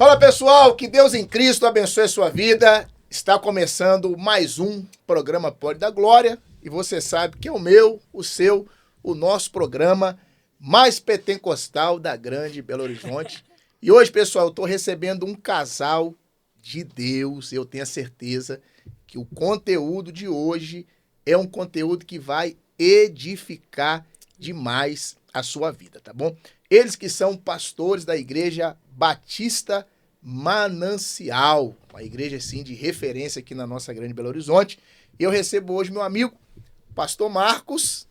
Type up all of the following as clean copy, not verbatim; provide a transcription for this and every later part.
Fala pessoal, que Deus em Cristo abençoe a sua vida. Está começando mais um programa Pode da Glória e você sabe que é o meu, o seu, o nosso programa mais pentecostal da Grande Belo Horizonte. E hoje, pessoal, eu estou recebendo um casal de Deus. Eu tenho a certeza que o conteúdo de hoje é um conteúdo que vai edificar demais a sua vida, tá bom? Eles que são pastores da Igreja Batista Manancial, uma igreja assim de referência aqui na nossa Grande Belo Horizonte. E eu recebo hoje meu amigo, pastor Marcos.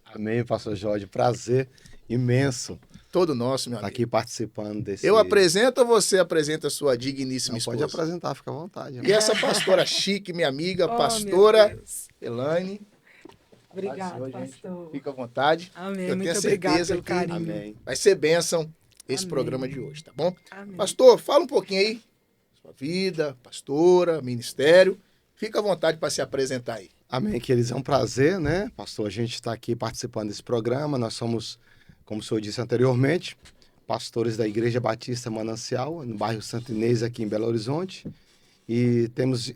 Amém, pastor Jorge. Prazer imenso Todo nosso, meu estar amigo. aqui participando desse... Eu apresento ou você apresenta a sua digníssima Não, esposa? pode apresentar, fica à vontade. E essa pastora chique, minha amiga, Oh, pastora meu Deus. Elaine. Obrigado, Senhor, gente. pastor. Fica à vontade. Amém. Eu Muito tenho obrigado certeza pelo que carinho. Amém. vai ser bênção esse Amém. programa de hoje, tá bom? Amém. Pastor, fala um pouquinho aí. Sua vida, pastora, ministério. Fica à vontade para se apresentar aí. Amém, queridos. É um prazer, né, pastor? A gente está aqui participando desse programa. Nós somos, como o senhor disse anteriormente, pastores da Igreja Batista Manancial, no bairro Santo Inês, aqui em Belo Horizonte. E temos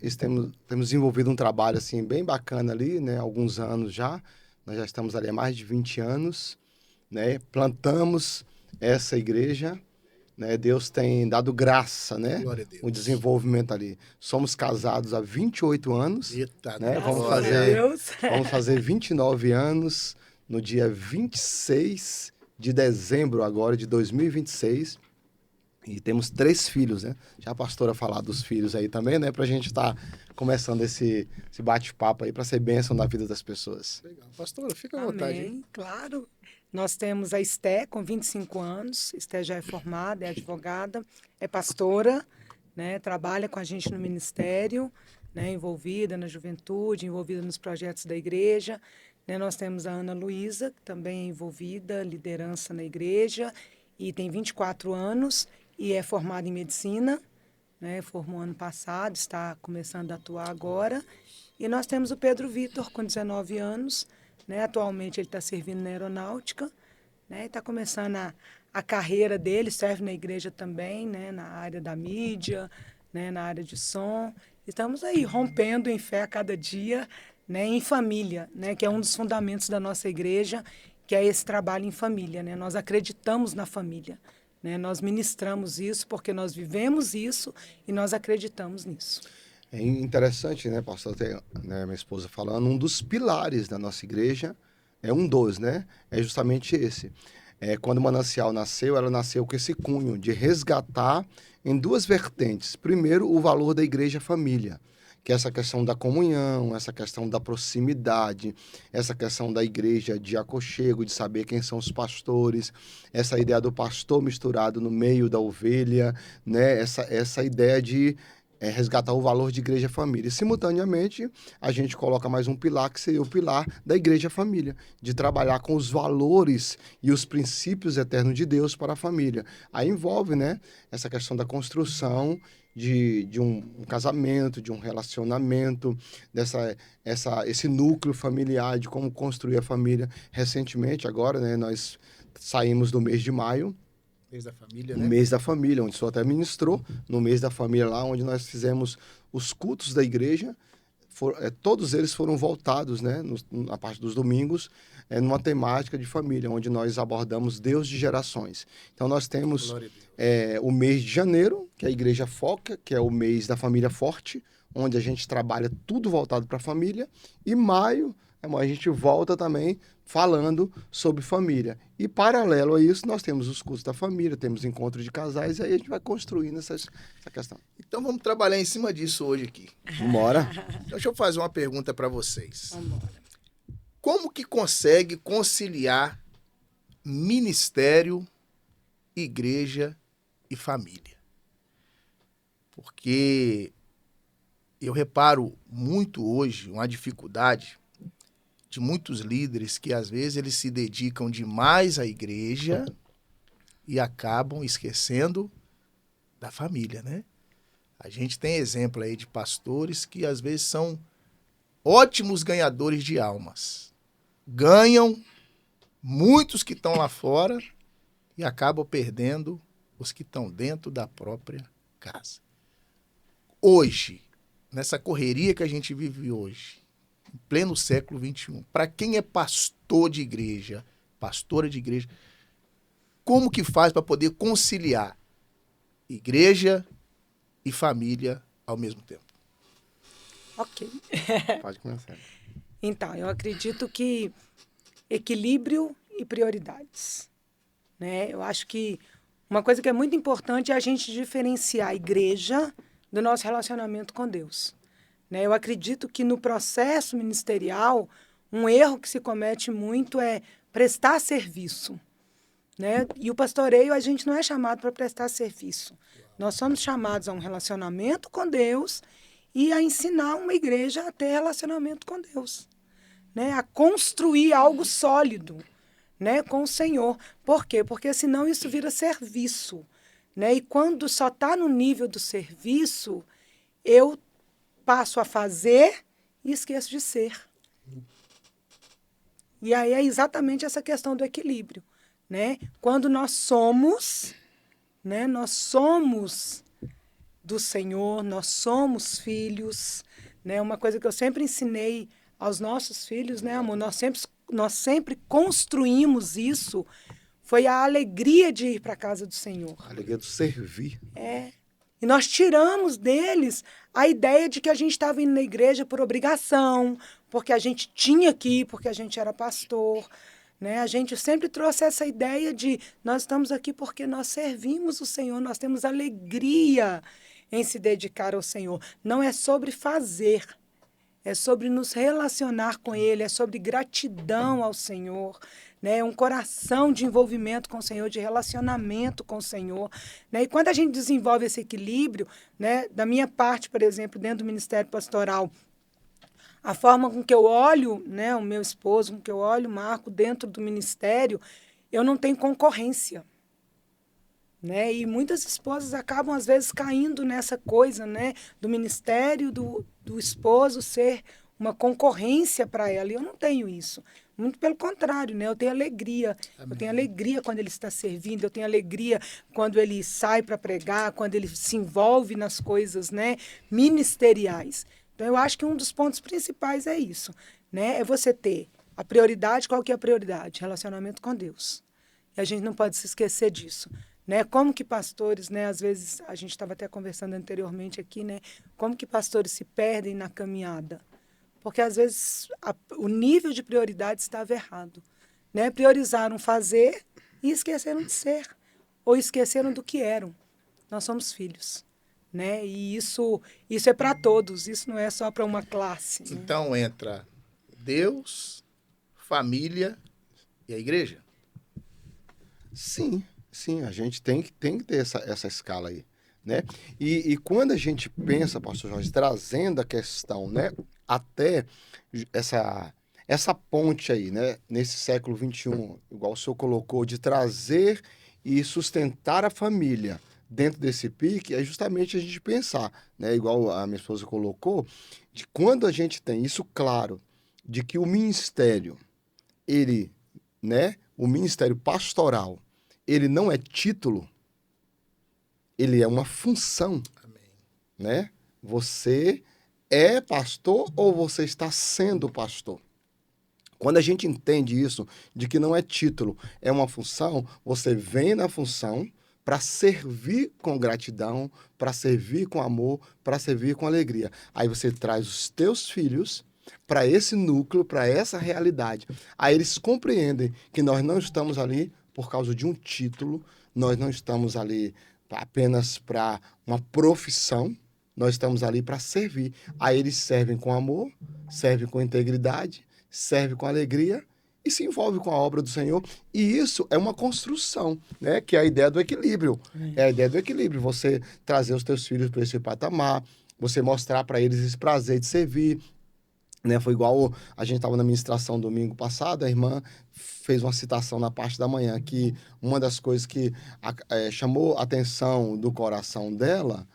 desenvolvido um trabalho assim, bem bacana ali, né? Há alguns anos já. Nós já estamos ali há mais de 20 anos, né? Plantamos essa igreja, né? Deus tem dado graça, né? Glória a Deus. O desenvolvimento ali. Somos casados há 28 anos, Eita, né? glória. Vamos fazer 29 anos no dia 26 de dezembro agora de 2026. E temos 3 filhos, né? Já a pastora falar dos filhos aí também, né? Pra gente estar começando esse bate-papo aí para ser bênção na vida das pessoas. Legal. Pastora, fica à vontade. Hein? Amém, claro. Nós temos a Esté, com 25 anos. Esté já é formada, é advogada, é pastora, né? Trabalha com a gente no ministério, né? Envolvida na juventude, envolvida nos projetos da igreja. Né? Nós temos a Ana Luísa, que também é envolvida, liderança na igreja, e tem 24 anos e é formada em medicina, né? Formou ano passado, está começando a atuar agora. E nós temos o Pedro Vitor, com 19 anos, né? Atualmente ele está servindo na aeronáutica, né? Está começando a carreira dele, serve na igreja também, né? Na área da mídia, né? Na área de som. Estamos aí rompendo em fé a cada dia, né? Em família, né? Que é um dos fundamentos da nossa igreja, que é esse trabalho em família, né? Nós acreditamos na família, né? Nós ministramos isso porque nós vivemos isso e nós acreditamos nisso. É interessante, né, pastor, ter, né, minha esposa falando, um dos pilares da nossa igreja, é um dos, né, é justamente esse. Quando o Manancial nasceu, ela nasceu com esse cunho de resgatar em 2 vertentes. Primeiro, o valor da igreja família, que é essa questão da comunhão, essa questão da proximidade, essa questão da igreja de aconchego, de saber quem são os pastores, essa ideia do pastor misturado no meio da ovelha, né, essa ideia de resgatar o valor de igreja família. E, simultaneamente, a gente coloca mais um pilar, que seria o pilar da igreja família, de trabalhar com os valores e os princípios eternos de Deus para a família. Aí envolve, né, essa questão da construção de um casamento, de um relacionamento, esse núcleo familiar, de como construir a família. Recentemente, agora, né, nós saímos do mês de maio, Mês da família, o né? mês da família, onde o senhor até ministrou, no mês da família lá, onde nós fizemos os cultos da igreja, todos eles foram voltados, né, na parte dos domingos, numa temática de família, onde nós abordamos Deus de gerações. Então nós temos o mês de janeiro, que a igreja foca, que é o mês da família forte, onde a gente trabalha tudo voltado para a família, e maio, a gente volta também falando sobre família. E, paralelo a isso, nós temos os cultos da família, temos encontros de casais, e aí a gente vai construindo essa questão. Então vamos trabalhar em cima disso hoje aqui. Bora? Então, deixa eu fazer uma pergunta para vocês. Vamos embora. Como que consegue conciliar ministério, igreja e família? Porque eu reparo muito hoje uma dificuldade de muitos líderes que às vezes eles se dedicam demais à igreja e acabam esquecendo da família, né? A gente tem exemplo aí de pastores que às vezes são ótimos ganhadores de almas. Ganham muitos que estão lá fora e acabam perdendo os que estão dentro da própria casa. Hoje, nessa correria que a gente vive hoje, em pleno século XXI, para quem é pastor de igreja, pastora de igreja, como que faz para poder conciliar igreja e família ao mesmo tempo? Ok. Pode começar. Então, eu acredito que equilíbrio e prioridades, né? Eu acho que uma coisa que é muito importante é a gente diferenciar a igreja do nosso relacionamento com Deus, né? Eu acredito que no processo ministerial, um erro que se comete muito é prestar serviço, né? E o pastoreio, a gente não é chamado para prestar serviço. Nós somos chamados a um relacionamento com Deus e a ensinar uma igreja a ter relacionamento com Deus, né? A construir algo sólido, né? Com o Senhor. Por quê? Porque senão isso vira serviço, né? E quando só está no nível do serviço, eu passo a fazer e esqueço de ser. E aí é exatamente essa questão do equilíbrio, né? Quando nós somos, né? Nós somos do Senhor, nós somos filhos, né? Uma coisa que eu sempre ensinei aos nossos filhos, né, amor? Nós sempre construímos isso, foi a alegria de ir para a casa do Senhor. A alegria do servir. É. E nós tiramos deles a ideia de que a gente estava indo na igreja por obrigação, porque a gente tinha que ir, porque a gente era pastor, né? A gente sempre trouxe essa ideia de nós estamos aqui porque nós servimos o Senhor, nós temos alegria em se dedicar ao Senhor. Não é sobre fazer, é sobre nos relacionar com Ele, é sobre gratidão ao Senhor, né? Um coração de envolvimento com o Senhor, de relacionamento com o Senhor, né? E quando a gente desenvolve esse equilíbrio, né? Da minha parte, por exemplo, dentro do Ministério Pastoral, a forma com que eu olho, né, o meu esposo, com que eu olho o Marco dentro do ministério, eu não tenho concorrência, né? E muitas esposas acabam, às vezes, caindo nessa coisa, né? Do ministério do esposo ser uma concorrência para ela. E eu não tenho isso. Muito pelo contrário, né? Eu tenho alegria. Amém. Eu tenho alegria quando ele está servindo, eu tenho alegria quando ele sai para pregar, quando ele se envolve nas coisas, né, ministeriais. Então, eu acho que um dos pontos principais é isso, né? É você ter a prioridade. Qual que é a prioridade? Relacionamento com Deus. E a gente não pode se esquecer disso, né? Como que pastores, né? Às vezes, a gente estava até conversando anteriormente aqui, né? Como que pastores se perdem na caminhada? Porque, às vezes, o nível de prioridade estava errado, né? Priorizaram fazer e esqueceram de ser. Ou esqueceram do que eram. Nós somos filhos, né? E isso é para todos, isso não é só para uma classe. Né? Então entra Deus, família e a igreja? Sim, a gente tem que ter essa escala aí, né? E quando a gente pensa, pastor Jorge, trazendo a questão, né, até essa ponte aí, né, nesse século XXI, igual o senhor colocou, de trazer e sustentar a família dentro desse pique, é justamente a gente pensar, né, igual a minha esposa colocou, de quando a gente tem isso claro, de que o ministério, ele, né, o ministério pastoral, ele não é título, ele é uma função. Amém. Né? Você é pastor ou você está sendo pastor? Quando a gente entende isso, de que não é título, é uma função, você vem na função para servir com gratidão, para servir com amor, para servir com alegria. Aí você traz os teus filhos para esse núcleo, para essa realidade. Aí eles compreendem que nós não estamos ali por causa de um título, nós não estamos ali apenas para uma profissão, nós estamos ali para servir. Aí eles servem com amor, servem com integridade, servem com alegria e se envolvem com a obra do Senhor. E isso é uma construção, né? Que é a ideia do equilíbrio. É a ideia do equilíbrio. Você trazer os teus filhos para esse patamar, você mostrar para eles esse prazer de servir. Né, foi igual a gente estava na ministração domingo passado, a irmã fez uma citação na parte da manhã, que uma das coisas que chamou a atenção do coração dela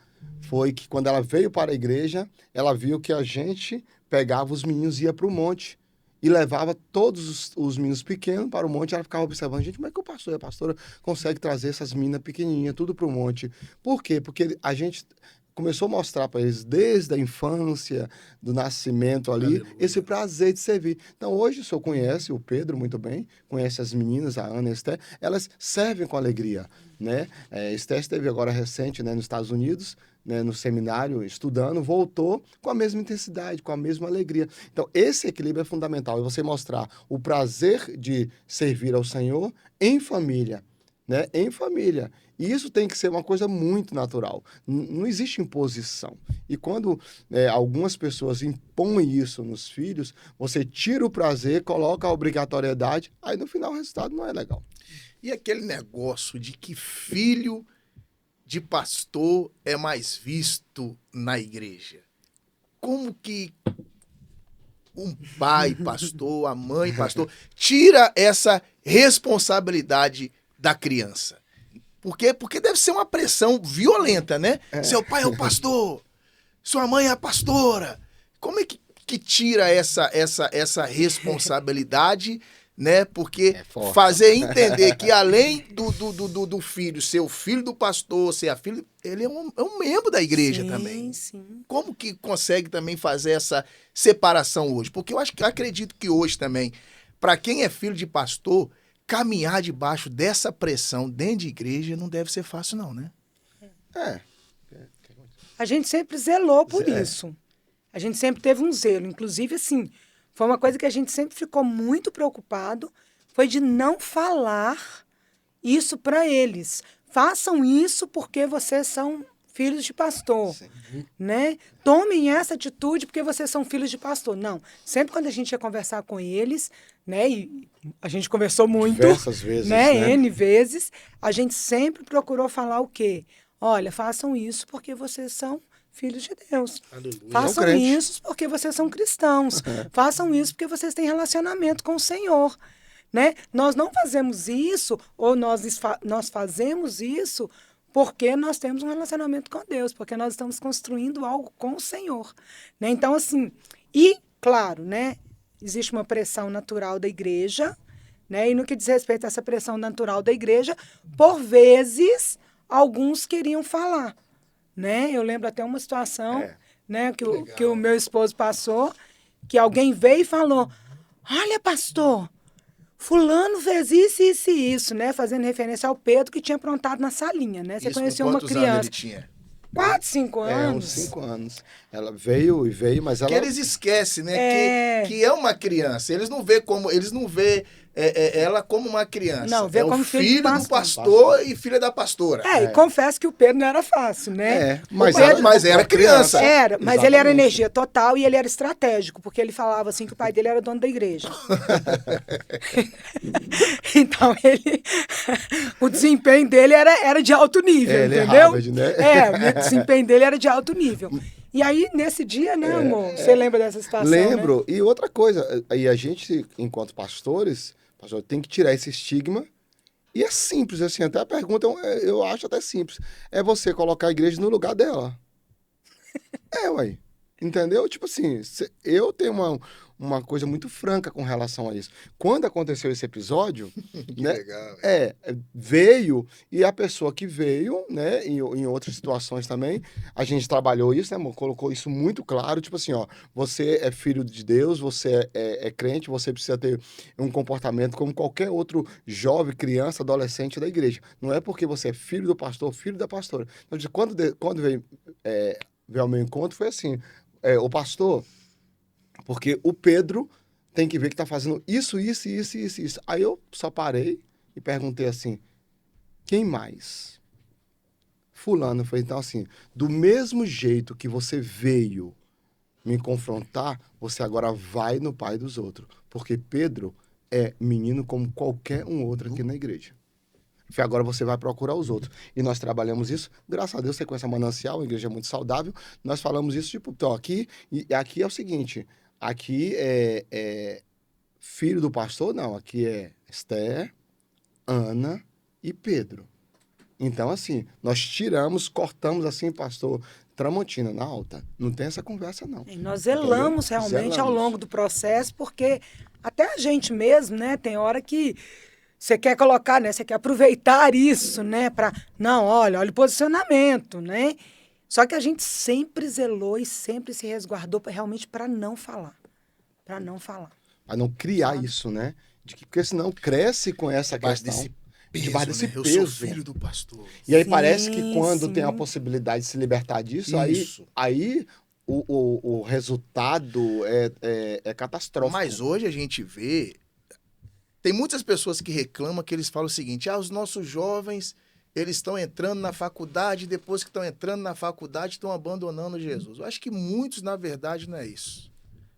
foi que quando ela veio para a igreja, ela viu que a gente pegava os meninos e ia para o monte. e levava todos os meninos pequenos para o monte, e ela ficava observando, gente, como é que o pastor e a pastora conseguem trazer essas meninas pequenininhas, tudo para o monte? Por quê? Porque a gente começou a mostrar para eles, desde a infância, do nascimento ali, Aleluia. esse prazer de servir. Então, hoje o senhor conhece o Pedro muito bem, conhece as meninas, a Ana e a Esther, elas servem com alegria, né? Esther esteve agora recente, né, nos Estados Unidos, né, no seminário, estudando, voltou com a mesma intensidade, com a mesma alegria. Então, esse equilíbrio é fundamental, é você mostrar o prazer de servir ao Senhor em família, né? Em família. E isso tem que ser uma coisa muito natural. Não existe imposição. E quando algumas pessoas impõem isso nos filhos, você tira o prazer, coloca a obrigatoriedade, aí no final o resultado não é legal. E aquele negócio de que filho de pastor é mais visto na igreja? Como que um pai pastor, a mãe pastor, tira essa responsabilidade da criança? Porque deve ser uma pressão violenta, né? Seu pai é o pastor, sua mãe é a pastora. Como é que tira essa responsabilidade, né? Porque forte. fazer entender que além do filho ser o filho do pastor, ser a filha, ele é um membro da igreja também. Sim. Como que consegue também fazer essa separação hoje? Porque eu acredito que hoje também, para quem é filho de pastor, caminhar debaixo dessa pressão dentro de igreja não deve ser fácil não, né? A gente sempre zelou por isso. A gente sempre teve um zelo. Inclusive, assim, foi uma coisa que a gente sempre ficou muito preocupado, foi de não falar isso para eles. Façam isso porque vocês são filhos de pastor, né? Tomem essa atitude porque vocês são filhos de pastor. Não, sempre quando a gente ia conversar com eles, né? E a gente conversou muito, Diversas vezes, né? né? N vezes, a gente sempre procurou falar o quê? Olha, façam isso porque vocês são filhos de Deus. Aleluia. Façam É um crente. isso porque vocês são cristãos. Façam isso porque vocês têm relacionamento com o Senhor. Né? Nós não fazemos isso, ou nós fazemos isso porque nós temos um relacionamento com Deus, porque nós estamos construindo algo com o Senhor. Né? Então, assim, e, claro, né, existe uma pressão natural da igreja, né? E no que diz respeito a essa pressão natural da igreja, por vezes, alguns queriam falar. Né? Eu lembro até uma situação né, que o meu esposo passou, que alguém veio e falou, olha, pastor, fulano fez isso, isso e isso, né? Fazendo referência ao Pedro que tinha aprontado na salinha, né? Você Isso, conheceu com uma quantos anos criança. ele tinha? 4, 5 anos. Uns 5 anos. Ela veio, mas ela... Que eles esquecem, né? Que é uma criança. Eles não vê ela como uma criança. Não, vê como o filho filho de do pastor e filha da pastora. E confesso que o Pedro não era fácil, né? Mas, Mas era criança. Era, mas ele era Exatamente. energia total e ele era estratégico, porque ele falava assim que o pai dele era dono da igreja. Então, o desempenho dele era de alto nível, ele é entendeu? Harvard, né? O desempenho dele era de alto nível. E aí, nesse dia, né, amor? Você lembra dessa situação, Lembro. né? E outra coisa, aí a gente, enquanto pastores, tem que tirar esse estigma. E é simples, assim, até a pergunta eu acho até simples. É você colocar a igreja no lugar dela. Ué. Entendeu? Tipo assim, eu tenho uma coisa muito franca com relação a isso. Quando aconteceu esse episódio, né? Legal. Veio, e a pessoa que veio, né, em outras situações também, a gente trabalhou isso, né, amor? Colocou isso muito claro, tipo assim, ó, você é filho de Deus, você é crente, você precisa ter um comportamento como qualquer outro jovem, criança, adolescente da igreja. Não é porque você é filho do pastor, filho da pastora. Então, quando veio ao meu encontro, foi assim, o pastor, porque o Pedro tem que ver que tá fazendo isso. Aí eu só parei e perguntei assim, quem mais? Fulano. Foi então assim, do mesmo jeito que você veio me confrontar, você agora vai no pai dos outros. Porque Pedro é menino como qualquer um outro aqui na igreja. Agora você vai procurar os outros. E nós trabalhamos isso, graças a Deus, você conhece a Manancial, a igreja é muito saudável, nós falamos isso, tipo, então, aqui é o seguinte, aqui é filho do pastor, não, aqui é Esther, Ana e Pedro. Então, assim, nós cortamos assim, pastor, Tramontina na alta. Não tem essa conversa, não. E nós zelamos realmente ao longo do processo, porque até a gente mesmo, né, tem hora que você quer colocar, né, você quer aproveitar isso, né, para não, olha o posicionamento, né? Só que a gente sempre zelou e sempre se resguardou realmente para não falar. Para não falar. Para não criar Sabe? isso, né? Porque senão cresce com essa questão. Debaixo desse peso. Eu sou filho do pastor. E aí Sim, parece que quando tem a sim. possibilidade de se libertar disso, Isso. aí o resultado é catastrófico. Mas hoje a gente vê... Tem muitas pessoas que reclamam, que eles falam o seguinte, os nossos jovens, eles estão entrando na faculdade, depois que estão entrando na faculdade, estão abandonando Jesus. Eu acho que muitos, na verdade, não é isso.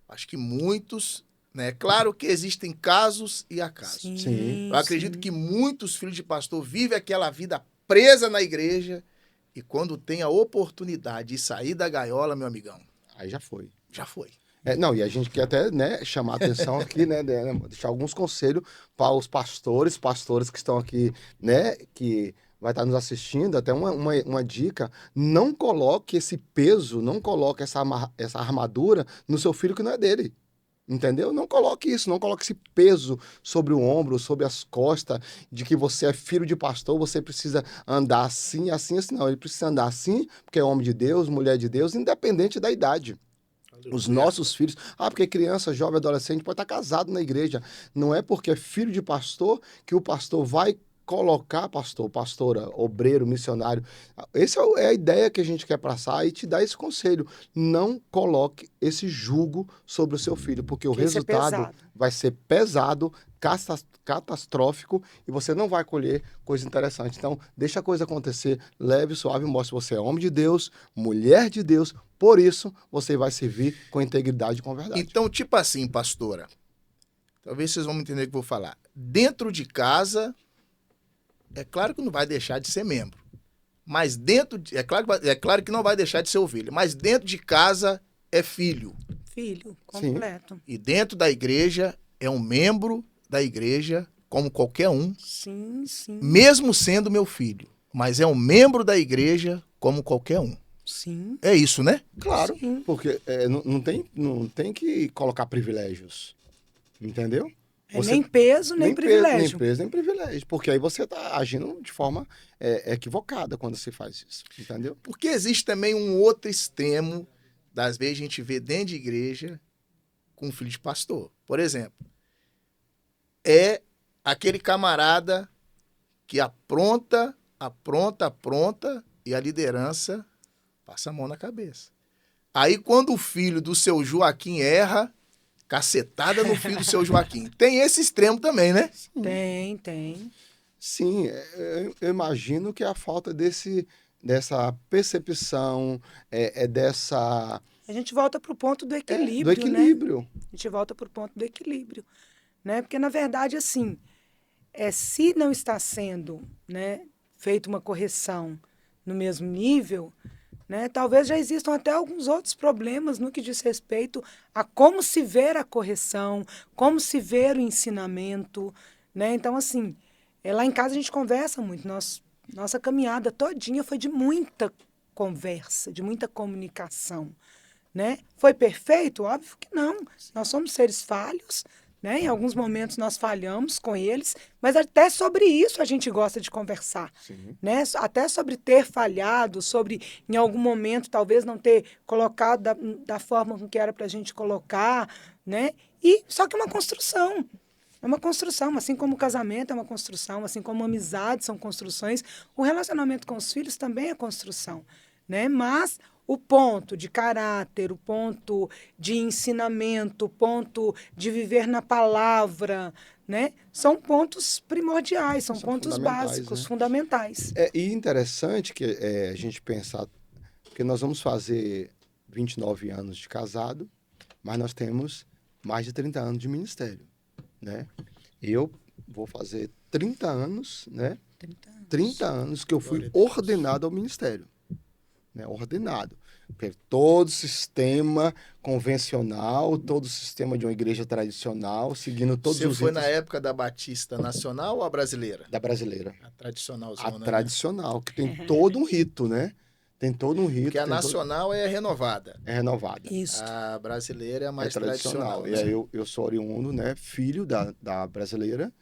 Acho que muitos, né? Claro que existem casos e acasos. Sim. Eu acredito que muitos filhos de pastor vivem aquela vida presa na igreja e quando tem a oportunidade de sair da gaiola, meu amigão, Aí já foi. já foi. Não, e a gente quer até, né, chamar a atenção aqui, né, deixar alguns conselhos para os pastores que estão aqui, né, que vai estar nos assistindo, até uma dica, não coloque esse peso, não coloque essa armadura no seu filho que não é dele. Entendeu? Não coloque isso, não coloque esse peso sobre o ombro, sobre as costas, de que você é filho de pastor, você precisa andar assim, assim, assim. Não, ele precisa andar assim, porque é homem de Deus, mulher de Deus, independente da idade. Os nossos filhos... porque criança, jovem, adolescente pode estar casado na igreja. Não é porque é filho de pastor que o pastor vai colocar pastor, pastora, obreiro, missionário. Essa é a ideia que a gente quer passar e te dar esse conselho. Não coloque esse jugo sobre o seu filho, porque o resultado vai ser pesado, catastrófico e você não vai colher coisa interessante. Então, deixa a coisa acontecer, leve, suave, mostre que você é homem de Deus, mulher de Deus, por isso você vai servir com integridade e com verdade. Então, tipo assim, pastora, talvez vocês vão entender o que eu vou falar. Dentro de casa, é claro que não vai deixar de ser membro, mas é claro que não vai deixar de ser ovelha, mas dentro de casa é filho. Filho, completo. Sim. E dentro da igreja é um membro da igreja, como qualquer um. Sim, sim. Mesmo sendo meu filho, mas é um membro da igreja como qualquer um. Sim. É isso, né? Claro, Sim. porque não tem que colocar privilégios, entendeu? Nem peso, nem privilégio. Nem peso, nem privilégio, porque aí você está agindo de forma equivocada quando você faz isso, entendeu? Porque existe também um outro extremo, das vezes a gente vê dentro de igreja com filho de pastor. Por exemplo, é aquele camarada que apronta e a liderança passa a mão na cabeça. Aí quando o filho do seu Joaquim erra, cacetada no filho do seu Joaquim. Tem esse extremo também, né? Tem. Sim, eu imagino que a falta dessa percepção, dessa... A gente volta para o ponto do equilíbrio, do equilíbrio. né? A gente volta para o ponto do equilíbrio, né? Porque, na verdade, assim, se não está sendo, né, feita uma correção no mesmo nível, né, talvez já existam até alguns outros problemas no que diz respeito a como se ver a correção, como se ver o ensinamento, né? Então, assim, lá em casa a gente conversa muito. Nossa caminhada todinha foi de muita conversa, de muita comunicação, né? Foi perfeito? Óbvio que não. Nós somos seres falhos, né? Em alguns momentos nós falhamos com eles, mas até sobre isso a gente gosta de conversar, né? Até sobre ter falhado, sobre em algum momento talvez não ter colocado da forma com que era para a gente colocar, né? E só que é uma construção. É uma construção, assim como o casamento é uma construção, assim como a amizade são construções, o relacionamento com os filhos também é construção, né? Mas o ponto de caráter, o ponto de ensinamento, o ponto de viver na palavra, né? São pontos primordiais, são pontos básicos, né? fundamentais. E interessante que a gente pensar, porque nós vamos fazer 29 anos de casado, mas nós temos mais de 30 anos de ministério, né? Eu vou fazer 30 anos, né? 30 anos que eu fui ordenado ao ministério. Né, ordenado. Porque todo sistema convencional, todo sistema de uma igreja tradicional, seguindo todos os... Você foi na época da Batista Nacional ou a brasileira? Da brasileira. A tradicional. A tradicional, que tem todo um rito, né? Tem todo um rito. Porque a nacional é renovada. É renovada. Isso. A brasileira é a mais É tradicional. tradicional. E aí eu sou oriundo, né? Filho da brasileira.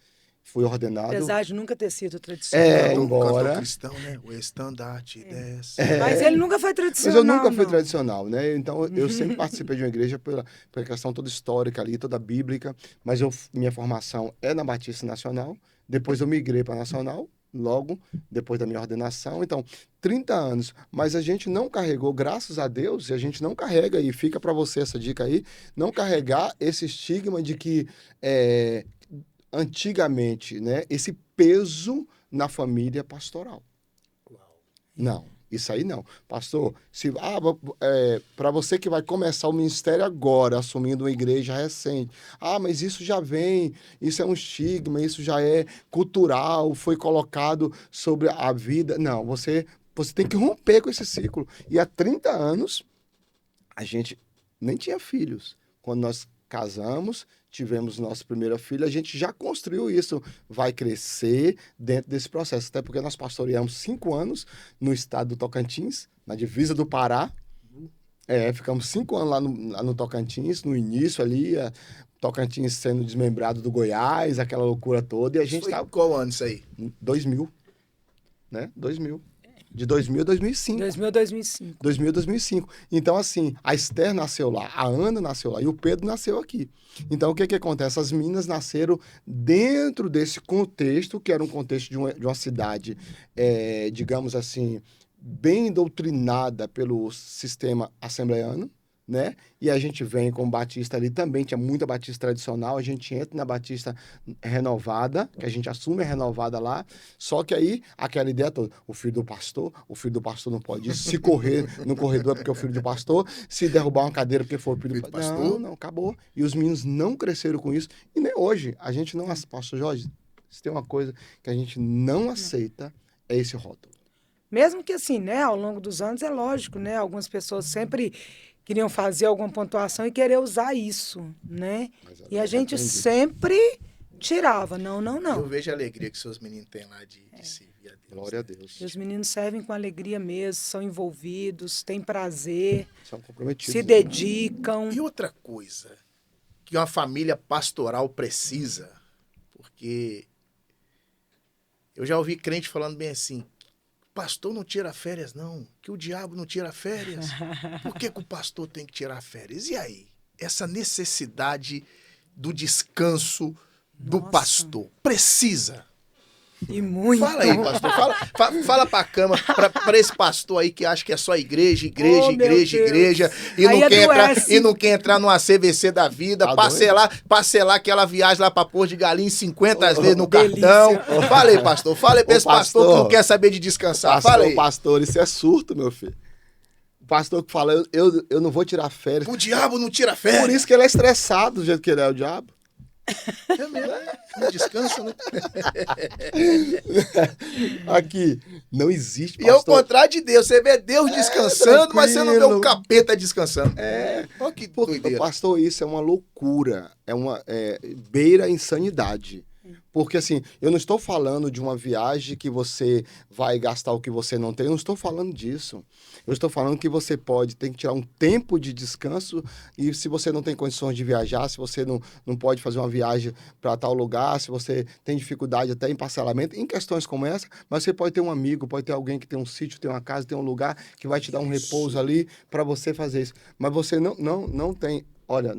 Fui ordenado. Apesar de nunca ter sido tradicional. Embora. Cantor cristão, né? O estandarte desce. Mas ele nunca foi Mas tradicional. eu nunca fui não. tradicional, né? Então eu sempre participei de uma igreja pela questão toda histórica ali, toda bíblica. Mas minha formação é na Batista Nacional. Depois eu migrei para a Nacional, logo depois da minha ordenação. Então, 30 anos. Mas a gente não carregou, graças a Deus, e a gente não carrega, e fica para você essa dica aí, não carregar esse estigma de que antigamente, né, esse peso na família pastoral. Não, isso aí não. Pastor, para você que vai começar o ministério agora, assumindo uma igreja recente, mas isso já vem, isso é um estigma, isso já é cultural, foi colocado sobre a vida. Não, você tem que romper com esse ciclo. E há 30 anos, a gente nem tinha filhos. Quando nós casamos, tivemos nossa primeira filha, a gente já construiu isso, vai crescer dentro desse processo, até porque nós pastoreamos 5 anos no estado do Tocantins, na divisa do Pará, ficamos 5 anos lá no Tocantins, no início ali, Tocantins sendo desmembrado do Goiás, aquela loucura toda, e a gente tá... Qual ano isso aí? 2000, né? 2000. De 2000 a 2005. 2000 a 2005. 2000 a 2005. Então, assim, a Esther nasceu lá, a Ana nasceu lá e o Pedro nasceu aqui. Então, o que acontece? As meninas nasceram dentro desse contexto, que era um contexto de uma cidade, digamos assim, bem doutrinada pelo sistema assembleiano, né? E a gente vem com Batista ali também, tinha muita Batista tradicional, a gente entra na Batista renovada, que a gente assume a renovada lá, só que aí, aquela ideia toda, o filho do pastor não pode isso, se correr no corredor é porque é o filho do pastor, se derrubar uma cadeira porque foi o filho do pastor. Não, acabou. E os meninos não cresceram com isso, e nem hoje, a gente não, pastor Jorge, se tem uma coisa que a gente não aceita, é esse rótulo. Mesmo que assim, né, ao longo dos anos, é lógico, né, algumas pessoas sempre queriam fazer alguma pontuação e querer usar isso, né? E a gente sempre tirava, não. Eu vejo a alegria que seus meninos têm lá de servir a Deus. Glória a Deus. E os meninos servem com alegria mesmo, são envolvidos, têm prazer, são comprometidos, se dedicam. E outra coisa que uma família pastoral precisa, porque eu já ouvi crente falando bem assim, pastor não tira férias, não. Que o diabo não tira férias. Por que o pastor tem que tirar férias? E aí? Essa necessidade do descanso do pastor. Precisa. E muito. Fala aí, pastor. Fala pra cama, pra esse pastor aí que acha que é só igreja. E não quer entrar numa CVC da vida, parcelar aquela viagem lá pra Porto de Galinha 50 vezes no cartão. Fala aí, pastor. Fala aí pra esse pastor que não quer saber de descansar. Fala aí. Pastor, isso é surto, meu filho. O pastor que fala, eu não vou tirar férias. O diabo não tira férias. Por isso que ele é estressado do jeito que ele é, o diabo. É mesmo, não descansa, né? Aqui, não existe, pastor. E é o contrário de Deus, você vê Deus descansando, mas você não vê um capeta descansando. Olha que doideira. Pastor, isso é uma loucura, beira a insanidade. Porque, assim, eu não estou falando de uma viagem que você vai gastar o que você não tem, eu não estou falando disso. Eu estou falando que você tem que tirar um tempo de descanso e se você não tem condições de viajar, se você não pode fazer uma viagem para tal lugar, se você tem dificuldade até em parcelamento, em questões como essa, mas você pode ter um amigo, pode ter alguém que tem um sítio, tem uma casa, tem um lugar que vai te dar um repouso ali para você fazer isso. Mas você não tem... Olha,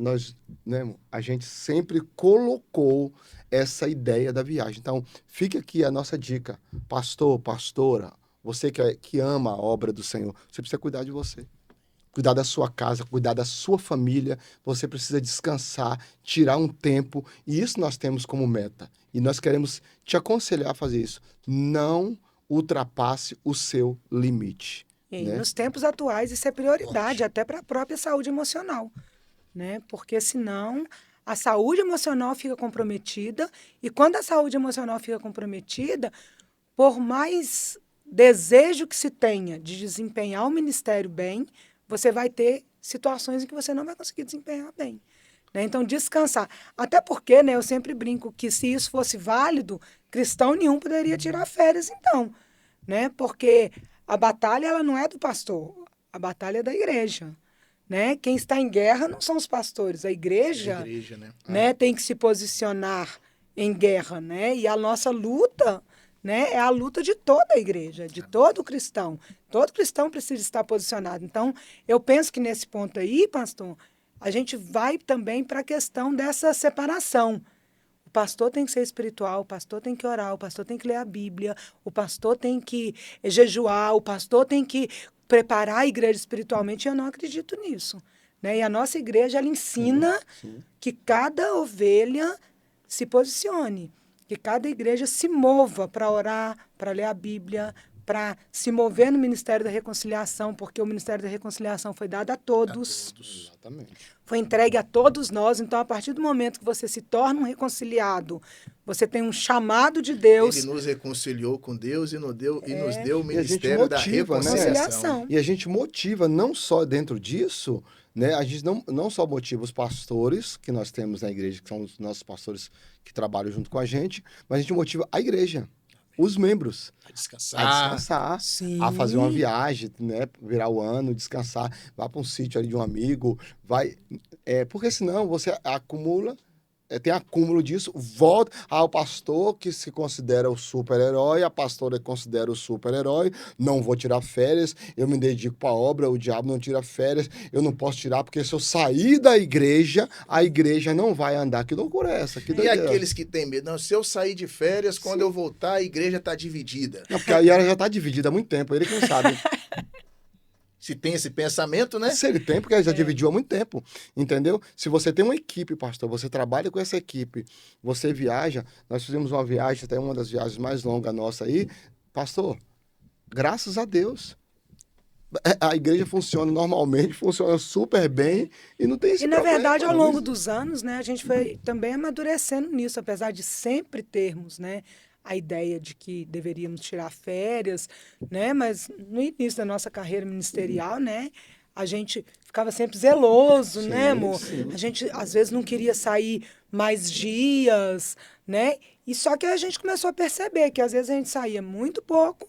a gente sempre colocou essa ideia da viagem. Então, fica aqui a nossa dica. Pastor, pastora, você que ama a obra do Senhor, você precisa cuidar de você. Cuidar da sua casa, cuidar da sua família. Você precisa descansar, tirar um tempo. E isso nós temos como meta. E nós queremos te aconselhar a fazer isso. Não ultrapasse o seu limite. E nos tempos atuais, isso é prioridade, até para a própria saúde emocional. Né? Porque senão a saúde emocional fica comprometida e quando a saúde emocional fica comprometida, por mais desejo que se tenha de desempenhar o ministério bem, você vai ter situações em que você não vai conseguir desempenhar bem. Né? Então, descansar. Até porque, né, eu sempre brinco que se isso fosse válido, cristão nenhum poderia tirar férias, então. Né? Porque a batalha ela não é do pastor, a batalha é da igreja, né? Quem está em guerra não são os pastores, a A igreja, igreja, né? né, tem que se posicionar em guerra, né? E a nossa luta, né, é a luta de toda a igreja, de todo cristão. Todo cristão precisa estar posicionado. Então, eu penso que nesse ponto aí, pastor, a gente vai também para a questão dessa separação. O pastor tem que ser espiritual, o pastor tem que orar, o pastor tem que ler a Bíblia, o pastor tem que jejuar, o pastor tem que preparar a igreja espiritualmente. E eu não acredito nisso, né? E a nossa igreja, ela ensina Sim. que cada ovelha se posicione, que cada igreja se mova para orar, para ler a Bíblia, para se mover no Ministério da Reconciliação, porque o Ministério da Reconciliação foi dado a A todos. todos. Exatamente. Foi entregue a todos nós. Então, a partir do momento que você se torna um reconciliado, você tem um chamado de Ele Deus. nos reconciliou com Deus e nos deu o E a gente ministério da motiva, né? reconciliação. E a gente motiva não só dentro disso, né? A gente não só motiva os pastores que nós temos na igreja, que são os nossos pastores que trabalham junto com a gente, mas a gente motiva a igreja, os membros, A a descansar. descansar, Sim. a fazer uma viagem, né? Virar o ano, descansar, vá para um sítio ali de um amigo, vai, porque senão você acumula. Tem acúmulo disso, volta ao pastor que se considera o super-herói, a pastora que considera o super-herói, não vou tirar férias, eu me dedico para a obra, o diabo não tira férias, eu não posso tirar porque se eu sair da igreja, a igreja não vai andar. Que loucura é essa? Que E doideira. aqueles que têm medo? Não, se eu sair de férias, quando eu voltar, a igreja está dividida. Não, porque aí ela já está dividida há muito tempo, ele que não sabe. Se tem esse pensamento, né? Se ele tem, porque ele já dividiu há muito tempo, entendeu? Se você tem uma equipe, pastor, você trabalha com essa equipe, você viaja, nós fizemos uma viagem, até uma das viagens mais longas nossa aí, pastor, graças a Deus, a igreja funciona normalmente, funciona super bem e não tem esse E, na problema. verdade, ao não longo existe. dos anos, né, a gente foi também amadurecendo nisso, apesar de sempre termos, né, a ideia de que deveríamos tirar férias, né, mas no início da nossa carreira ministerial, né, a gente ficava sempre zeloso, Sim, né, amor? sim. A gente, às vezes, não queria sair mais dias, né? E só que a gente começou a perceber que, às vezes, a gente saía muito pouco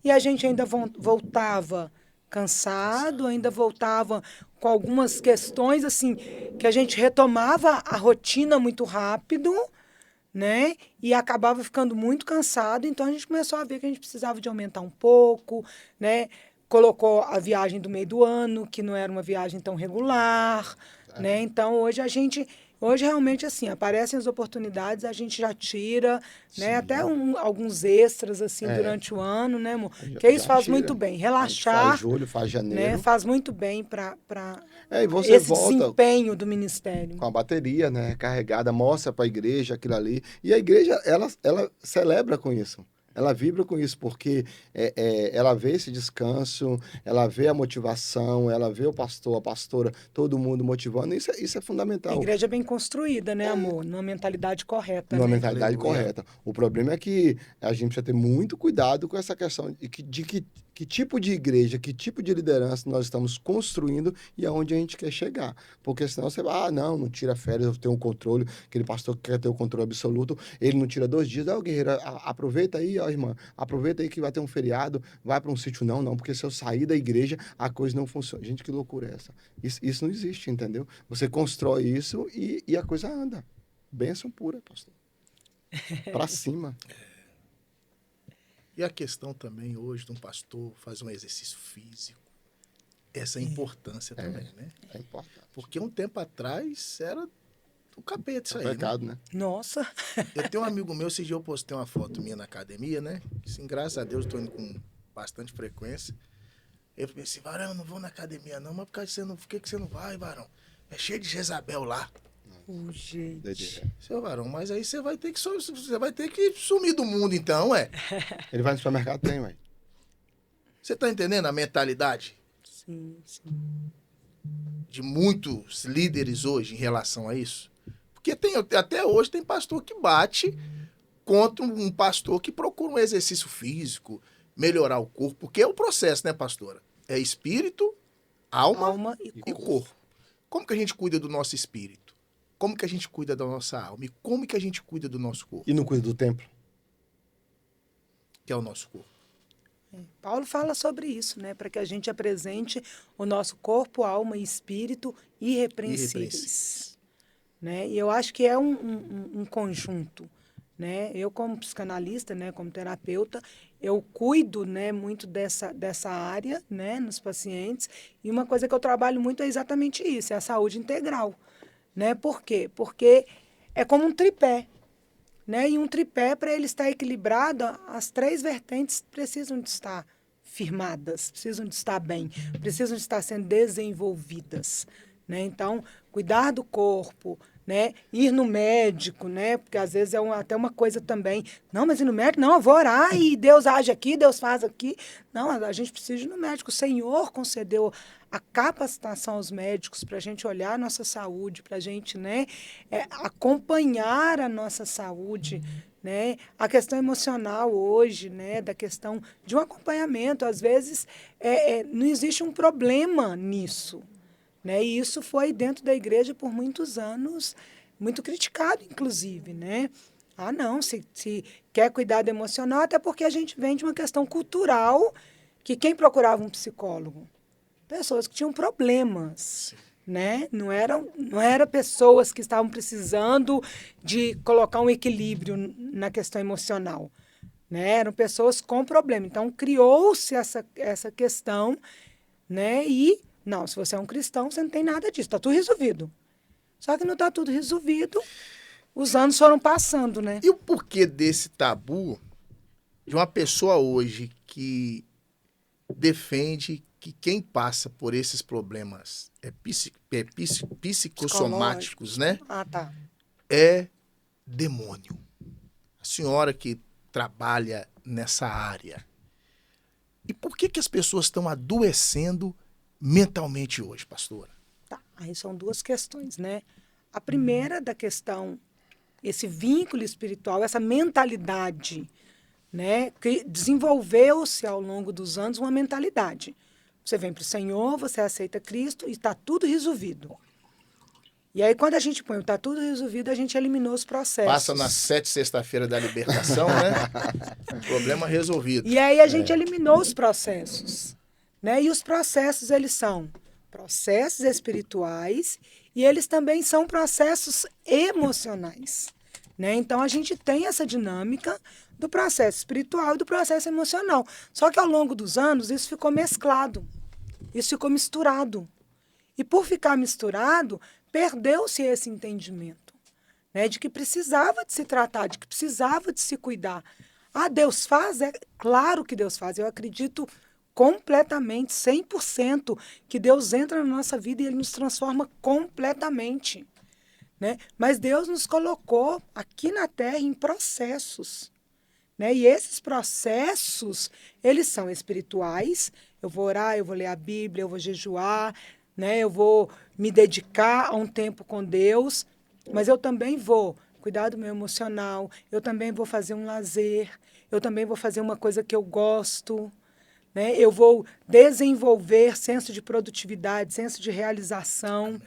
e a gente ainda voltava cansado, ainda voltava com algumas questões assim que a gente retomava a rotina muito rápido, né? E acabava ficando muito cansado, então a gente começou a ver que a gente precisava de aumentar um pouco, né? Colocou a viagem do meio do ano, que não era uma viagem tão regular, né? Então hoje realmente assim, aparecem as oportunidades, a gente já tira, né? Até alguns extras assim durante o ano, né, amor? Que isso Já faz tira. muito bem, A gente relaxar, faz julho, faz janeiro. né? Faz muito bem para E você esse volta desempenho do ministério. com a bateria, né, carregada, mostra para a igreja aquilo ali. E a igreja, ela celebra com isso. Ela vibra com isso, porque ela vê esse descanso, ela vê a motivação, ela vê o pastor, a pastora, todo mundo motivando. Isso é A fundamental. igreja bem construída, né, amor? Numa mentalidade correta, Numa né? mentalidade Aleluia. correta. O problema é que a gente precisa ter muito cuidado com essa questão de que tipo de igreja, que tipo de liderança nós estamos construindo e aonde a gente quer chegar. Porque senão você vai, não tira férias, eu tenho um controle, aquele pastor que quer ter o controle absoluto, ele não tira 2 dias, guerreiro, aproveita aí, ó, irmã, aproveita aí que vai ter um feriado, vai para um sítio, não, porque se eu sair da igreja, a coisa não funciona. Gente, que loucura é essa? Isso não existe, entendeu? Você constrói isso e a coisa anda. Bênção pura, pastor. Pra cima. E a questão também hoje de um pastor fazer um exercício físico. Essa importância também, né? É importante. Porque um tempo atrás era o capeta isso É aí, pecado, né? né? Nossa, Eu tenho um amigo meu, esse dia eu postei uma foto minha na academia, né? Assim, graças a Deus, eu tô indo com bastante frequência. Eu pensei, Varão, não vou na academia não, mas por que você não vai, Varão? É cheio de Jezabel lá. gente. Doideira. Seu Varão, mas aí você vai ter que sumir do mundo então, ué. Ele vai no supermercado, tem, ué. Você tá entendendo a mentalidade Sim, sim. de muitos líderes hoje em relação a isso? Porque até hoje tem pastor que bate contra um pastor que procura um exercício físico, melhorar o corpo, porque é o processo, né, pastora? É espírito, alma e e corpo. Como que a gente cuida do nosso espírito? Como que a gente cuida da nossa alma? E como que a gente cuida do nosso corpo, E não cuida do templo. que é o nosso corpo? Paulo fala sobre isso, né? Para que a gente apresente o nosso corpo, alma e espírito irrepreensíveis. Né? E eu acho que é um conjunto. Né? Eu, como psicanalista, né, como terapeuta, eu cuido, né, muito dessa área, né, nos pacientes. E uma coisa que eu trabalho muito é exatamente isso, é a saúde integral. Né? Por quê? Porque é como um tripé. Né? E um tripé, para ele estar equilibrado, as 3 vertentes precisam de estar firmadas, precisam de estar bem, precisam de estar sendo desenvolvidas. Né? Então, cuidar do corpo, né? Ir no médico, né? Porque às vezes é até uma coisa também. Não, mas ir no médico, não, eu vou orar e Deus age aqui, Deus faz aqui. Não, a gente precisa ir no médico. O Senhor concedeu a capacitação aos médicos para a gente olhar a nossa saúde, para a gente, né, acompanhar a nossa saúde. Né? A questão emocional hoje, né, da questão de um acompanhamento, às vezes não existe um problema nisso. Né? E isso foi dentro da igreja por muitos anos, muito criticado, inclusive. Né? Ah, não, se quer cuidado emocional, até porque a gente vem de uma questão cultural que quem procurava um psicólogo? Pessoas que tinham problemas. Né? Não era pessoas que estavam precisando de colocar um equilíbrio na questão emocional. Né? Eram pessoas com problema. Então, criou-se essa questão, né? E não, se você é um cristão, você não tem nada disso, está tudo resolvido. Só que não está tudo resolvido, os anos foram passando, né? E o porquê desse tabu de uma pessoa hoje que defende que quem passa por esses problemas psicossomáticos, né? Ah, tá. É demônio. A senhora que trabalha nessa área. E por que as pessoas estão adoecendo mentalmente hoje, pastora? Tá, aí são 2 questões, né? A primeira da questão, esse vínculo espiritual, essa mentalidade, né? Que desenvolveu-se ao longo dos anos uma mentalidade. Você vem para o Senhor, você aceita Cristo e está tudo resolvido. E aí, quando a gente põe o está tudo resolvido, a gente eliminou os processos. Passa na 7 sexta-feira da libertação, né? Problema resolvido. E aí a gente eliminou os processos. Né? E os processos, eles são processos espirituais e eles também são processos emocionais. Né? Então, a gente tem essa dinâmica do processo espiritual e do processo emocional. Só que, ao longo dos anos, isso ficou mesclado. Isso ficou misturado. E, por ficar misturado, perdeu-se esse entendimento. Né? De que precisava de se tratar, de que precisava de se cuidar. Ah, Deus faz? É claro que Deus faz. Eu acredito completamente, 100%, que Deus entra na nossa vida e Ele nos transforma completamente. Né? Mas Deus nos colocou aqui na Terra em processos. Né? E esses processos, eles são espirituais. Eu vou orar, eu vou ler a Bíblia, eu vou jejuar, né? Eu vou me dedicar a um tempo com Deus, mas eu também vou cuidar do meu emocional, eu também vou fazer um lazer, eu também vou fazer uma coisa que eu gosto. Né? Eu vou desenvolver senso de produtividade, senso de realização.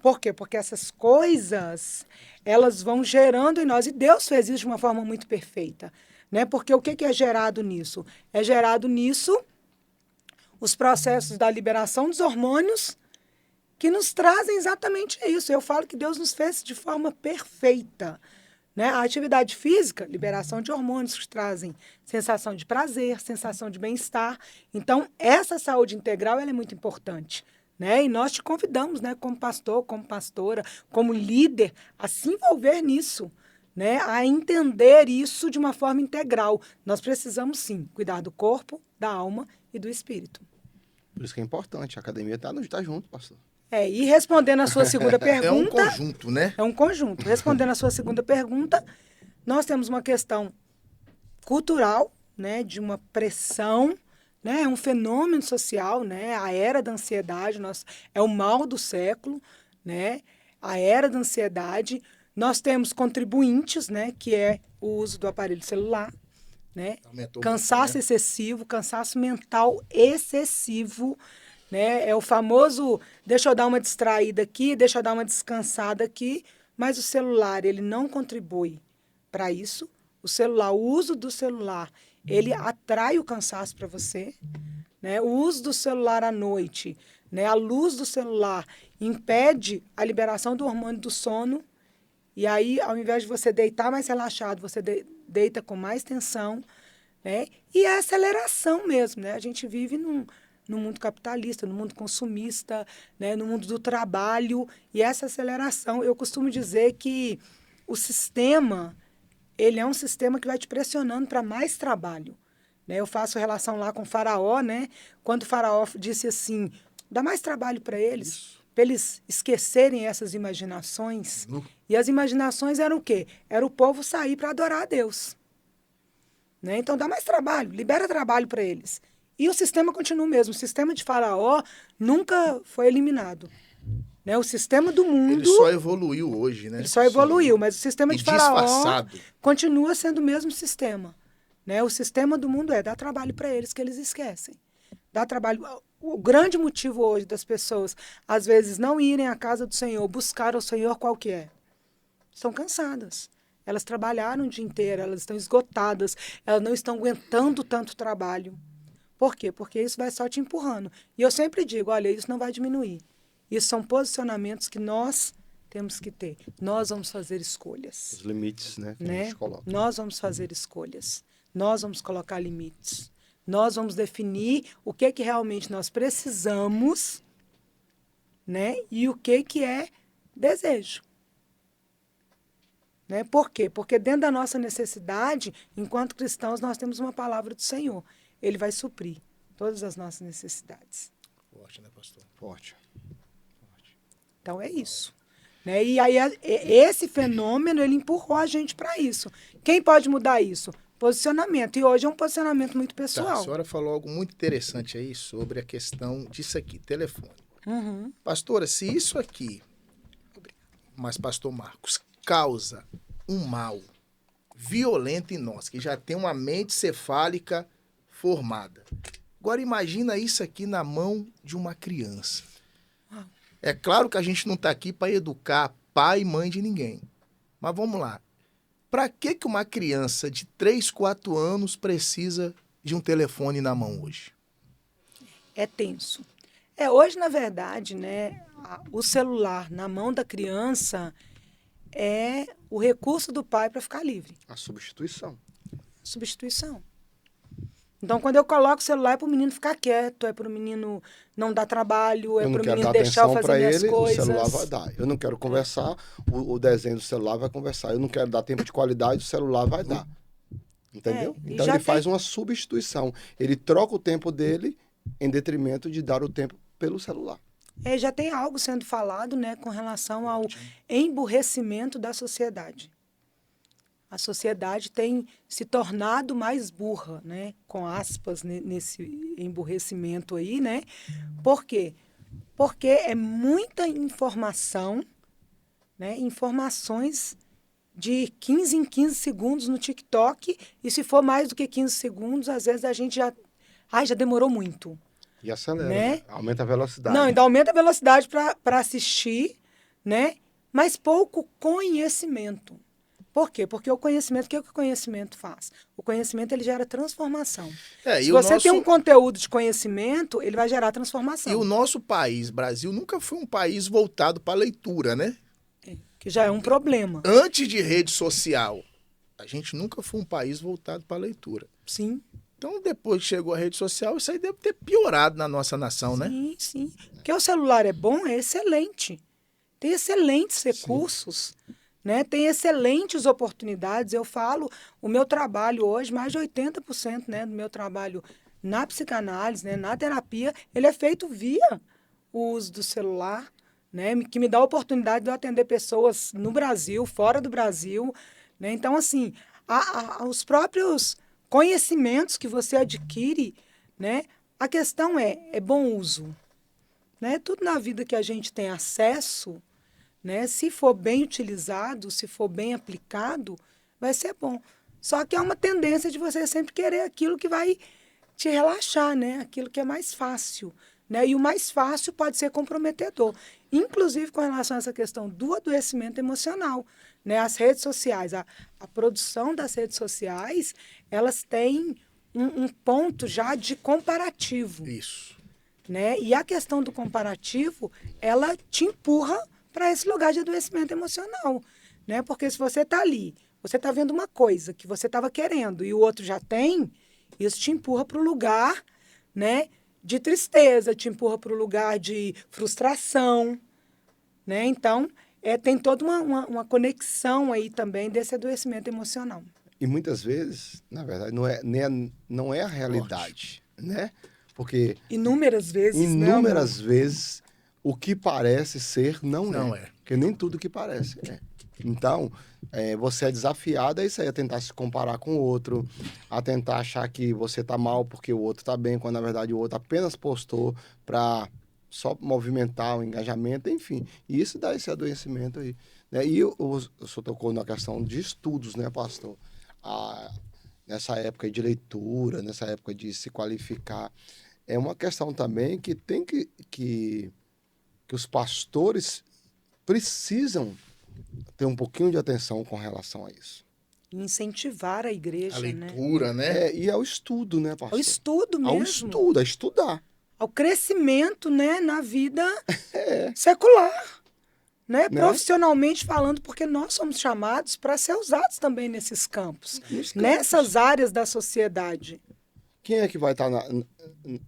Por quê? Porque essas coisas, elas vão gerando em nós. E Deus fez isso de uma forma muito perfeita. Né? Porque o que é gerado nisso? É gerado nisso os processos da liberação dos hormônios que nos trazem exatamente isso. Eu falo que Deus nos fez de forma perfeita. Né? A atividade física, liberação de hormônios que trazem sensação de prazer, sensação de bem-estar. Então, essa saúde integral ela é muito importante. Né? E nós te convidamos, né, como pastor, como pastora, como líder, a se envolver nisso, né? A entender isso de uma forma integral. Nós precisamos, sim, cuidar do corpo, da alma e do espírito. Por isso que é importante. A academia tá junto, pastor. E respondendo a sua segunda pergunta... É um conjunto, né? É um conjunto. Respondendo a sua segunda pergunta, nós temos uma questão cultural, né, de uma pressão, né, é um fenômeno social, né, a era da ansiedade, é o mal do século, né, a era da ansiedade. Nós temos contribuintes, né, que é o uso do aparelho celular, né, cansaço excessivo, cansaço mental excessivo, né? É o famoso, deixa eu dar uma distraída aqui, deixa eu dar uma descansada aqui, mas o celular ele não contribui para isso. o uso do celular, ele atrai o cansaço para você, né? O uso do celular à noite, né? A luz do celular impede a liberação do hormônio do sono. E aí, ao invés de você deitar mais relaxado, você deita com mais tensão, né? E a aceleração mesmo, né? A gente vive no mundo capitalista, no mundo consumista, né? No mundo do trabalho. E essa aceleração, eu costumo dizer que o sistema, ele é um sistema que vai te pressionando para mais trabalho, né? Eu faço relação lá com o Faraó, né? Quando o Faraó disse assim, dá mais trabalho para eles esquecerem essas imaginações. E as imaginações eram o quê? Era o povo sair para adorar a Deus. Né? Então, dá mais trabalho, libera trabalho para eles. E o sistema continua o mesmo. O sistema de Faraó nunca foi eliminado. Né? O sistema do mundo... Ele só evoluiu hoje, né? Ele só evoluiu, mas o sistema de Faraó disfarçado. Continua sendo o mesmo sistema. Né? O sistema do mundo dá trabalho para eles, que eles esquecem. Dá trabalho... O grande motivo hoje das pessoas, às vezes, não irem à casa do Senhor, buscar o Senhor qual que é? Estão cansadas. Elas trabalharam o dia inteiro, elas estão esgotadas, elas não estão aguentando tanto trabalho. Por quê? Porque isso vai só te empurrando. E eu sempre digo, olha, isso não vai diminuir. Isso são posicionamentos que nós temos que ter. Nós vamos fazer escolhas. Os limites, né? Que a Né? gente coloca. Nós vamos fazer escolhas. Nós vamos colocar limites. Nós vamos definir o que realmente nós precisamos, né? E o que é desejo. Né? Por quê? Porque dentro da nossa necessidade, enquanto cristãos, nós temos uma palavra do Senhor. Ele vai suprir todas as nossas necessidades. Forte, né, pastor? Forte. Então, é isso. Né? E aí, esse fenômeno, ele empurrou a gente para isso. Quem pode mudar isso? Posicionamento. E hoje é um posicionamento muito Tá, pessoal. a senhora falou algo muito interessante aí sobre a questão disso aqui, telefone. Uhum. Pastora, se isso aqui, mas pastor Marcos, causa um mal violento em nós, que já tem uma mente cefálica formada. Agora imagina isso aqui na mão de uma criança. É claro que a gente não está aqui para educar pai e mãe de ninguém. Mas vamos lá. Para que uma criança de 3, 4 anos precisa de um telefone na mão hoje? É tenso. Hoje, na verdade, né, o celular na mão da criança é o recurso do pai para ficar livre. A substituição. Substituição. Então, quando eu coloco o celular, é para o menino ficar quieto, é para o menino não dar trabalho, é para o menino deixar eu fazer minhas coisas. O celular vai dar. Eu não quero conversar, o desenho do celular vai conversar. Eu não quero dar tempo de qualidade, o celular vai dar. Entendeu? Então, ele faz uma substituição. Ele troca o tempo dele em detrimento de dar o tempo pelo celular. Já tem algo sendo falado, né, com relação ao emburrecimento da sociedade. A sociedade tem se tornado mais burra, né? Com aspas, nesse emburrecimento aí, né? Por quê? Porque é muita informação, né? Informações de 15 em 15 segundos no TikTok, e se for mais do que 15 segundos, às vezes a gente já demorou muito. E acelera, né? Aumenta a velocidade. Não, então aumenta a velocidade para assistir, né? Mas pouco conhecimento. Por quê? Porque o conhecimento, o que o conhecimento faz? O conhecimento, ele gera transformação. Se você tem um conteúdo de conhecimento, ele vai gerar transformação. E o nosso país, Brasil, nunca foi um país voltado para a leitura, né? Que já é um problema. Antes de rede social, a gente nunca foi um país voltado para a leitura. Sim. Então, depois que chegou a rede social, isso aí deve ter piorado na nossa nação, né? Sim, sim. Porque o celular é bom, é excelente. Tem excelentes recursos. Né? Tem excelentes oportunidades. Eu falo, o meu trabalho hoje, mais de 80%, né, do meu trabalho na psicanálise, né, na terapia, ele é feito via o uso do celular, né, que me dá a oportunidade de eu atender pessoas no Brasil, fora do Brasil. Né? Então, assim, os próprios conhecimentos que você adquire, né, a questão é bom uso. Né? Tudo na vida que a gente tem acesso, né? Se for bem utilizado, se for bem aplicado, vai ser bom. Só que há uma tendência de você sempre querer aquilo que vai te relaxar, né? Aquilo que é mais fácil. Né? E o mais fácil pode ser comprometedor. Inclusive com relação a essa questão do adoecimento emocional. né, as redes sociais, a produção das redes sociais, elas têm um ponto já de comparativo. Isso. Né? E a questão do comparativo, ela te empurra para esse lugar de adoecimento emocional. Né? Porque se você está ali, você está vendo uma coisa que você estava querendo e o outro já tem, isso te empurra para o lugar, né, de tristeza, te empurra para o lugar de frustração. Né? Então, tem toda uma conexão aí também desse adoecimento emocional. E muitas vezes, na verdade, não é a realidade, né? Porque Inúmeras vezes, inúmeras vezes o que parece ser não é. Porque nem tudo que parece é. Então, você é desafiado a isso aí, a tentar se comparar com o outro, a tentar achar que você tá mal porque o outro tá bem, quando na verdade o outro apenas postou para só movimentar o engajamento, enfim. E isso dá esse adoecimento aí. Né? E o senhor tocou na questão de estudos, né, pastor? Nessa época de leitura, nessa época de se qualificar, é uma questão também que tem que os pastores precisam ter um pouquinho de atenção com relação a isso. Incentivar a igreja, A leitura, né? E ao estudo, né, pastor? Ao estudo mesmo. Ao estudo, a estudar. Ao crescimento, né, na vida secular. Né? Profissionalmente falando, porque nós somos chamados para ser usados também nesses campos, nessas áreas da sociedade. Quem é que vai estar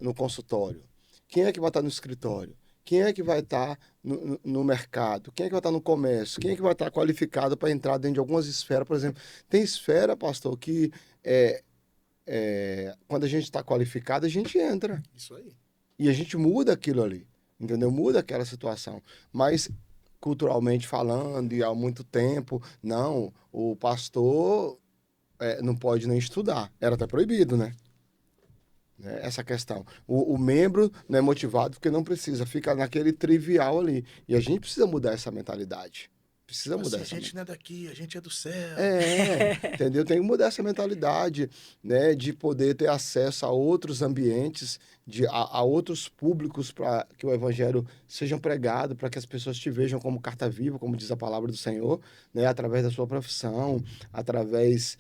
no consultório? Quem é que vai estar no escritório? Quem é que vai estar no mercado? Quem é que vai estar no comércio? Quem é que vai estar qualificado para entrar dentro de algumas esferas? Por exemplo, tem esfera, pastor, que quando a gente está qualificado, a gente entra. Isso aí. E a gente muda aquilo ali, entendeu? Muda aquela situação. Mas, culturalmente falando, e há muito tempo, não, o pastor não pode nem estudar. Era até proibido, né? Essa questão. O membro não é motivado porque não precisa, fica naquele trivial ali. E a gente precisa mudar essa mentalidade. Precisa mudar essa A gente não é daqui, a gente é do céu. Entendeu? Tem que mudar essa mentalidade, né? De poder ter acesso a outros ambientes, a outros públicos para que o evangelho seja pregado, para que as pessoas te vejam como carta viva, como diz a palavra do Senhor, né? Através da sua profissão, através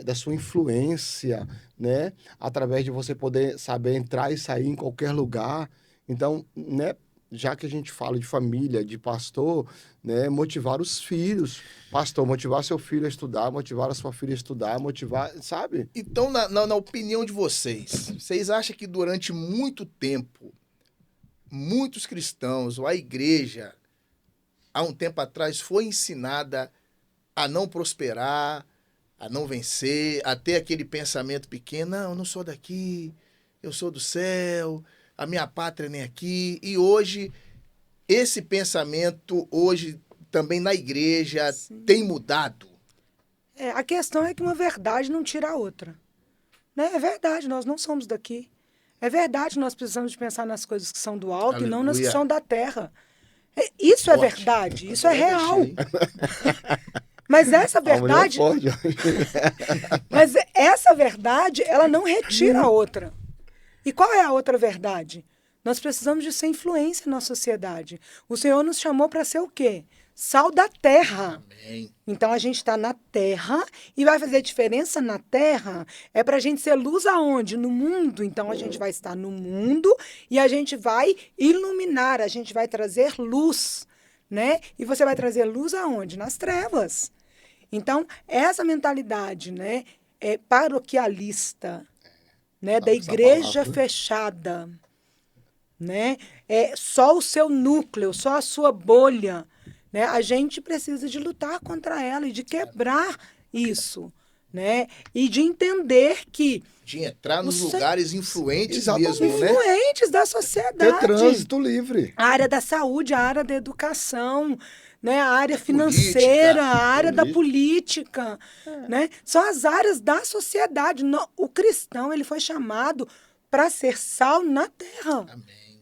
da sua influência, né? Através de você poder saber entrar e sair em qualquer lugar. Então, né? Já que a gente fala de família, de pastor, né, motivar os filhos. Pastor, motivar seu filho a estudar, motivar a sua filha a estudar, motivar, sabe? Então, na opinião de vocês acham que durante muito tempo, muitos cristãos, ou a igreja, há um tempo atrás, foi ensinada a não prosperar, a não vencer, a ter aquele pensamento pequeno, não, eu não sou daqui, eu sou do céu, a minha pátria nem aqui. E hoje, esse pensamento, hoje, também na igreja, tem mudado. A questão é que uma verdade não tira a outra. Né? É verdade, nós não somos daqui. É verdade, nós precisamos de pensar nas coisas que são do alto. Aleluia. E não nas que são da terra. Isso é verdade, isso é real. Mas essa verdade... Mas essa verdade, ela não retira a outra. E qual é a outra verdade? Nós precisamos de ser influência na sociedade. O Senhor nos chamou para ser o quê? Sal da terra. Amém. Então, a gente está na terra e vai fazer diferença na terra. É para a gente ser luz aonde? No mundo. Então, a gente vai estar no mundo e a gente vai iluminar, a gente vai trazer luz, né? E você vai trazer luz aonde? Nas trevas. Então, essa mentalidade, né, paroquialista, né, da igreja fechada, né, só o seu núcleo, só a sua bolha, né, a gente precisa de lutar contra ela e de quebrar isso, né, e de entender que de entrar nos lugares influentes mesmo, né? Influentes da sociedade. Ter trânsito livre. A área da saúde, a área da educação, né? A área financeira, a área da política. Né? São as áreas da sociedade. O cristão, ele foi chamado para ser sal na terra. Amém.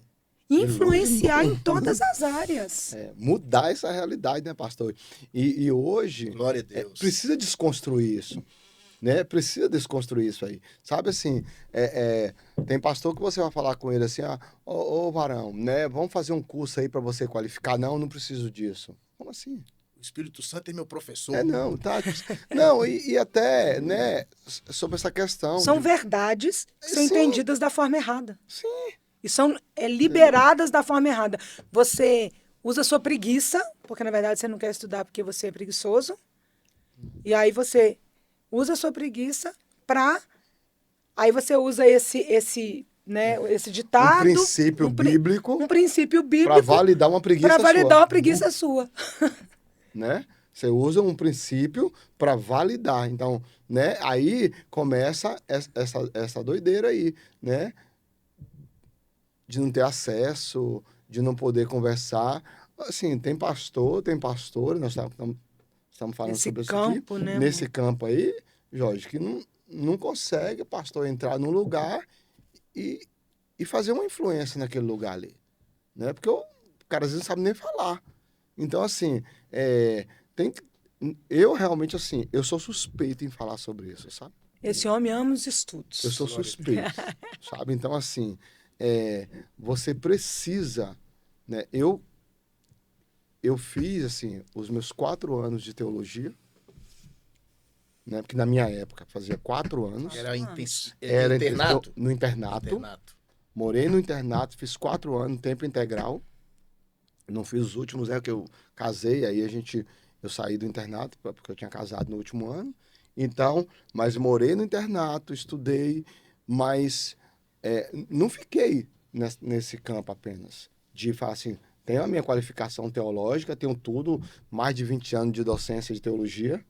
Influenciar em todas as áreas. Mudar essa realidade, né, pastor? E hoje, glória a Deus. Precisa desconstruir isso. Né? Precisa desconstruir isso aí. Sabe assim, tem pastor que você vai falar com ele assim, ô varão, né? Vamos fazer um curso aí para você qualificar. Não preciso disso. Como assim? O Espírito Santo é meu professor. Não, tá. Não, e até, né, sobre essa questão. São verdades que são Sim. entendidas da forma errada. Sim. E são liberadas da forma errada. Você usa sua preguiça, porque na verdade você não quer estudar porque você é preguiçoso. E aí você usa a sua preguiça para... Aí você usa esse ditado... Um princípio bíblico. Um princípio bíblico. Para validar uma preguiça sua. Para validar uma preguiça sua. Né? Você usa um princípio para validar. Então, né? Aí começa essa doideira aí, né? De não ter acesso, de não poder conversar. Assim, tem pastor, tem pastora, nós estamos falando sobre isso aqui. Né, nesse campo aí, Jorge, que não consegue o pastor entrar num lugar e fazer uma influência naquele lugar ali. Né? Porque o cara às vezes não sabe nem falar. Então, assim, eu realmente, assim, eu sou suspeito em falar sobre isso, sabe? Esse homem ama os estudos. Eu sou suspeito, sabe? Então, assim, você precisa, né? Eu fiz, assim, os meus 4 anos de teologia, né? Porque na minha época fazia 4 anos. Era internato? No internato. Internato. Morei no internato, fiz 4 anos, tempo integral. Não fiz os últimos, que eu casei, aí eu saí do internato, porque eu tinha casado no último ano. Então, mas morei no internato, estudei, mas não fiquei nesse campo apenas. De falar assim, tenho a minha qualificação teológica, tenho tudo, mais de 20 anos de docência de teologia,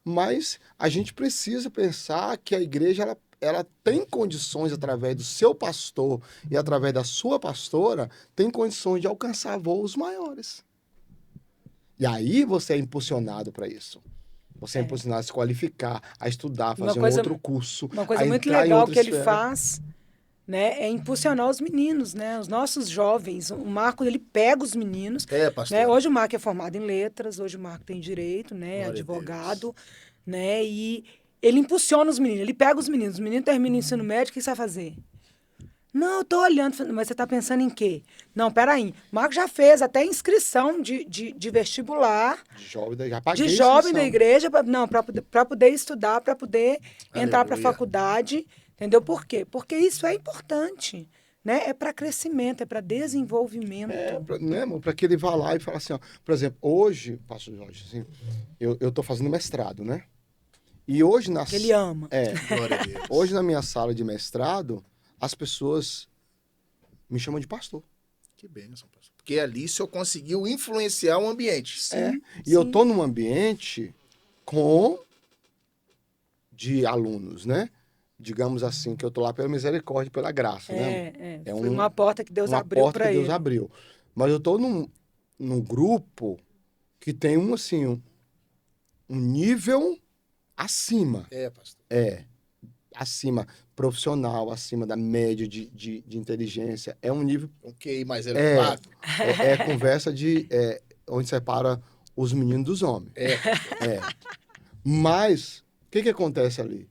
mas a gente precisa pensar que a igreja, ela tem condições, através do seu pastor e através da sua pastora, tem condições de alcançar voos maiores. E aí você é impulsionado para isso. Você é impulsionado a se qualificar, a estudar, fazer um outro curso. Uma coisa muito legal que ele faz, né, é impulsionar os meninos, né? Os nossos jovens. O Marco, ele pega os meninos. Pastor. Né? Hoje o Marco é formado em letras, hoje o Marco tem direito, né? Advogado, né? E ele impulsiona os meninos, ele pega os meninos terminam o ensino médio, o que você vai fazer? Não, eu tô olhando, mas você tá pensando em quê? Não, peraí, o Marco já fez até inscrição de vestibular. De jovem da igreja, para poder estudar, para poder entrar para a faculdade, entendeu? Por quê? Porque isso é importante, né? É para crescimento, é para desenvolvimento. Para que ele vá lá e fale assim, ó, por exemplo, hoje, pastor Jorge, assim, eu tô fazendo mestrado, né? E hoje ele ama. Glória a Deus. Hoje na minha sala de mestrado, as pessoas me chamam de pastor. Que bênção, pastor. Porque ali o senhor conseguiu influenciar o ambiente. Sim. E eu tô num ambiente de alunos, né? Digamos assim, que eu tô lá pela misericórdia, pela graça, né? Foi uma porta que Deus abriu para ele. Deus abriu. Mas eu tô num grupo que tem um nível acima. Pastor. Acima, profissional, acima da média de inteligência. É um nível... Ok, mais elevado. É conversa onde separa os meninos dos homens. Mas, o que acontece ali?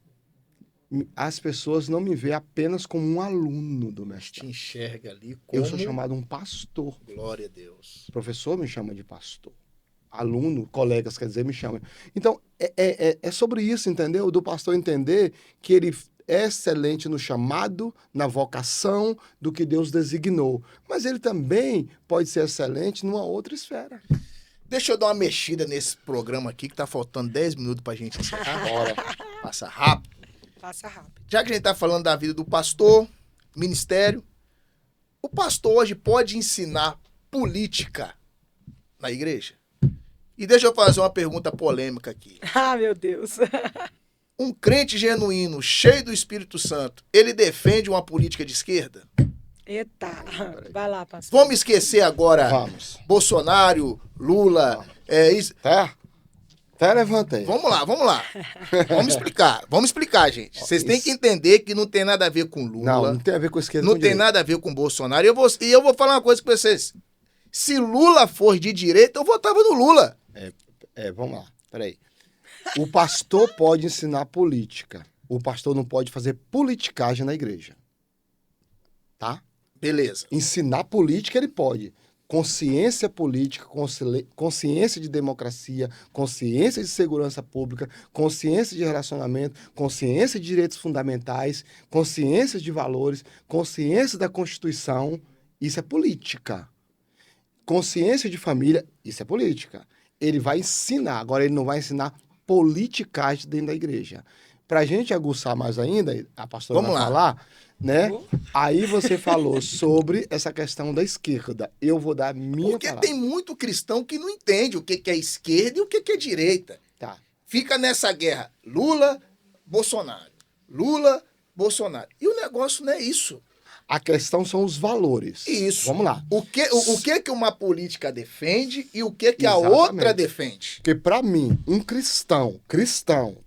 As pessoas não me veem apenas como um aluno do mestrado. Te enxerga ali como... Eu sou chamado um pastor. Glória a Deus. O professor me chama de pastor. Aluno, colegas, quer dizer, me chamam. Então, é sobre isso, entendeu? Do pastor entender que ele é excelente no chamado, na vocação do que Deus designou. Mas ele também pode ser excelente numa outra esfera. Deixa eu dar uma mexida nesse programa aqui, que tá faltando 10 minutos pra gente encerrar. Bora. Passa rápido. Já que a gente tá falando da vida do pastor, ministério, o pastor hoje pode ensinar política na igreja? E deixa eu fazer uma pergunta polêmica aqui. Meu Deus. Um crente genuíno, cheio do Espírito Santo, ele defende uma política de esquerda? Eita, vai lá, pastor. Vamos esquecer agora Bolsonaro, Lula, Até levantei. Vamos lá. Vamos explicar, gente. Vocês têm que entender que não tem nada a ver com Lula. Não tem a ver com esquerda. Não tem nada a ver com Bolsonaro. E eu vou falar uma coisa com vocês. Se Lula for de direita, eu votava no Lula. Vamos lá. Peraí. O pastor pode ensinar política. O pastor não pode fazer politicagem na igreja. Tá? Beleza. Ensinar política ele pode. consciência política, consciência de democracia, consciência de segurança pública, consciência de relacionamento, consciência de direitos fundamentais, consciência de valores, consciência da Constituição, isso é política. Consciência de família, isso é política. Ele vai ensinar, agora ele não vai ensinar politicagem dentro da igreja. Para a gente aguçar mais ainda, a pastora vai falar, né? Aí você falou sobre essa questão da esquerda. Eu vou dar minha Porque palavra. tem muito cristão que não entende o que é esquerda e o que é direita. Tá. Fica nessa guerra Lula, Bolsonaro. Lula, Bolsonaro. E o negócio não é isso. A questão são os valores. Isso. Vamos lá. O que uma política defende e o que a Exatamente. outra defende. Porque para mim, um cristão,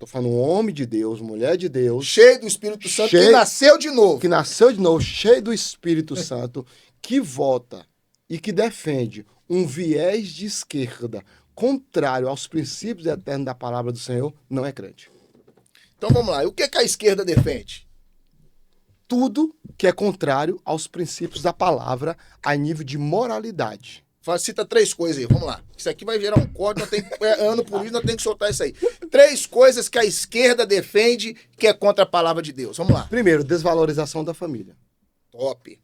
tô falando um homem de Deus, mulher de Deus, Cheio do Espírito Santo, que nasceu de novo. que nasceu de novo, cheio do Espírito Santo, que vota e que defende um viés de esquerda contrário aos princípios eternos da palavra do Senhor, não é crente. Então vamos lá. E o que a esquerda defende? Tudo que é contrário aos princípios da palavra a nível de moralidade. Cita 3 coisas aí, vamos lá. Isso aqui vai gerar um código, ano por isso, nós temos que soltar isso aí. 3 coisas que a esquerda defende que é contra a palavra de Deus. Vamos lá. Primeiro, desvalorização da família. Top.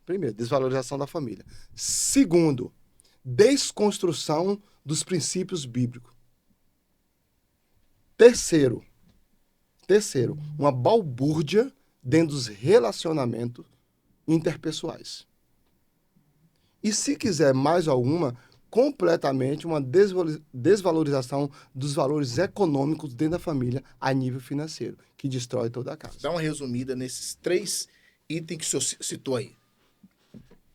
Primeiro, desvalorização da família. Segundo, desconstrução dos princípios bíblicos. Terceiro, uma balbúrdia dentro dos relacionamentos interpessoais. E se quiser mais alguma, completamente uma desvalorização dos valores econômicos dentro da família a nível financeiro, que destrói toda a casa. Dá uma resumida nesses 3 itens que o senhor citou aí.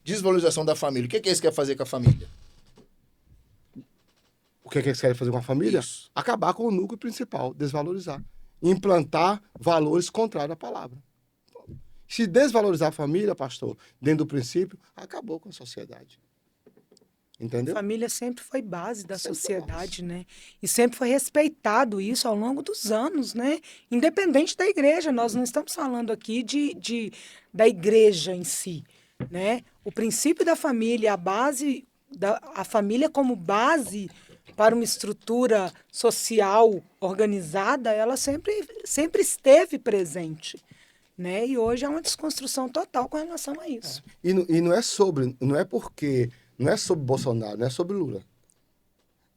Desvalorização da família. O que é isso que quer fazer com a família? O que é que eles querem fazer com a família? Isso. Acabar com o núcleo principal, desvalorizar. Implantar valores contrários à palavra. Se desvalorizar a família, pastor, dentro do princípio, acabou com a sociedade. Entendeu? A família sempre foi base da sociedade, né? E sempre foi respeitado isso ao longo dos anos, né? Independente da igreja, nós não estamos falando aqui da igreja em si, né? O princípio da família, a família como base para uma estrutura social organizada, ela sempre esteve presente, né? E hoje há uma desconstrução total com relação a isso. E não é sobre Bolsonaro, não é sobre Lula.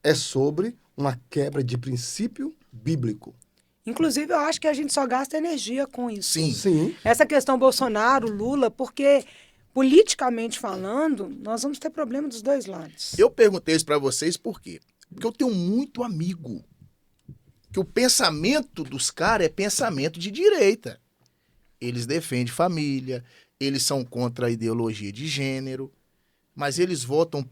É sobre uma quebra de princípio bíblico. Inclusive, eu acho que a gente só gasta energia com isso. Sim. Essa questão Bolsonaro, Lula, porque politicamente falando, nós vamos ter problema dos dois lados. Eu perguntei isso para vocês por quê? Porque eu tenho muito amigo que o pensamento dos caras é pensamento de direita. Eles defendem família, eles são contra a ideologia de gênero, mas eles votam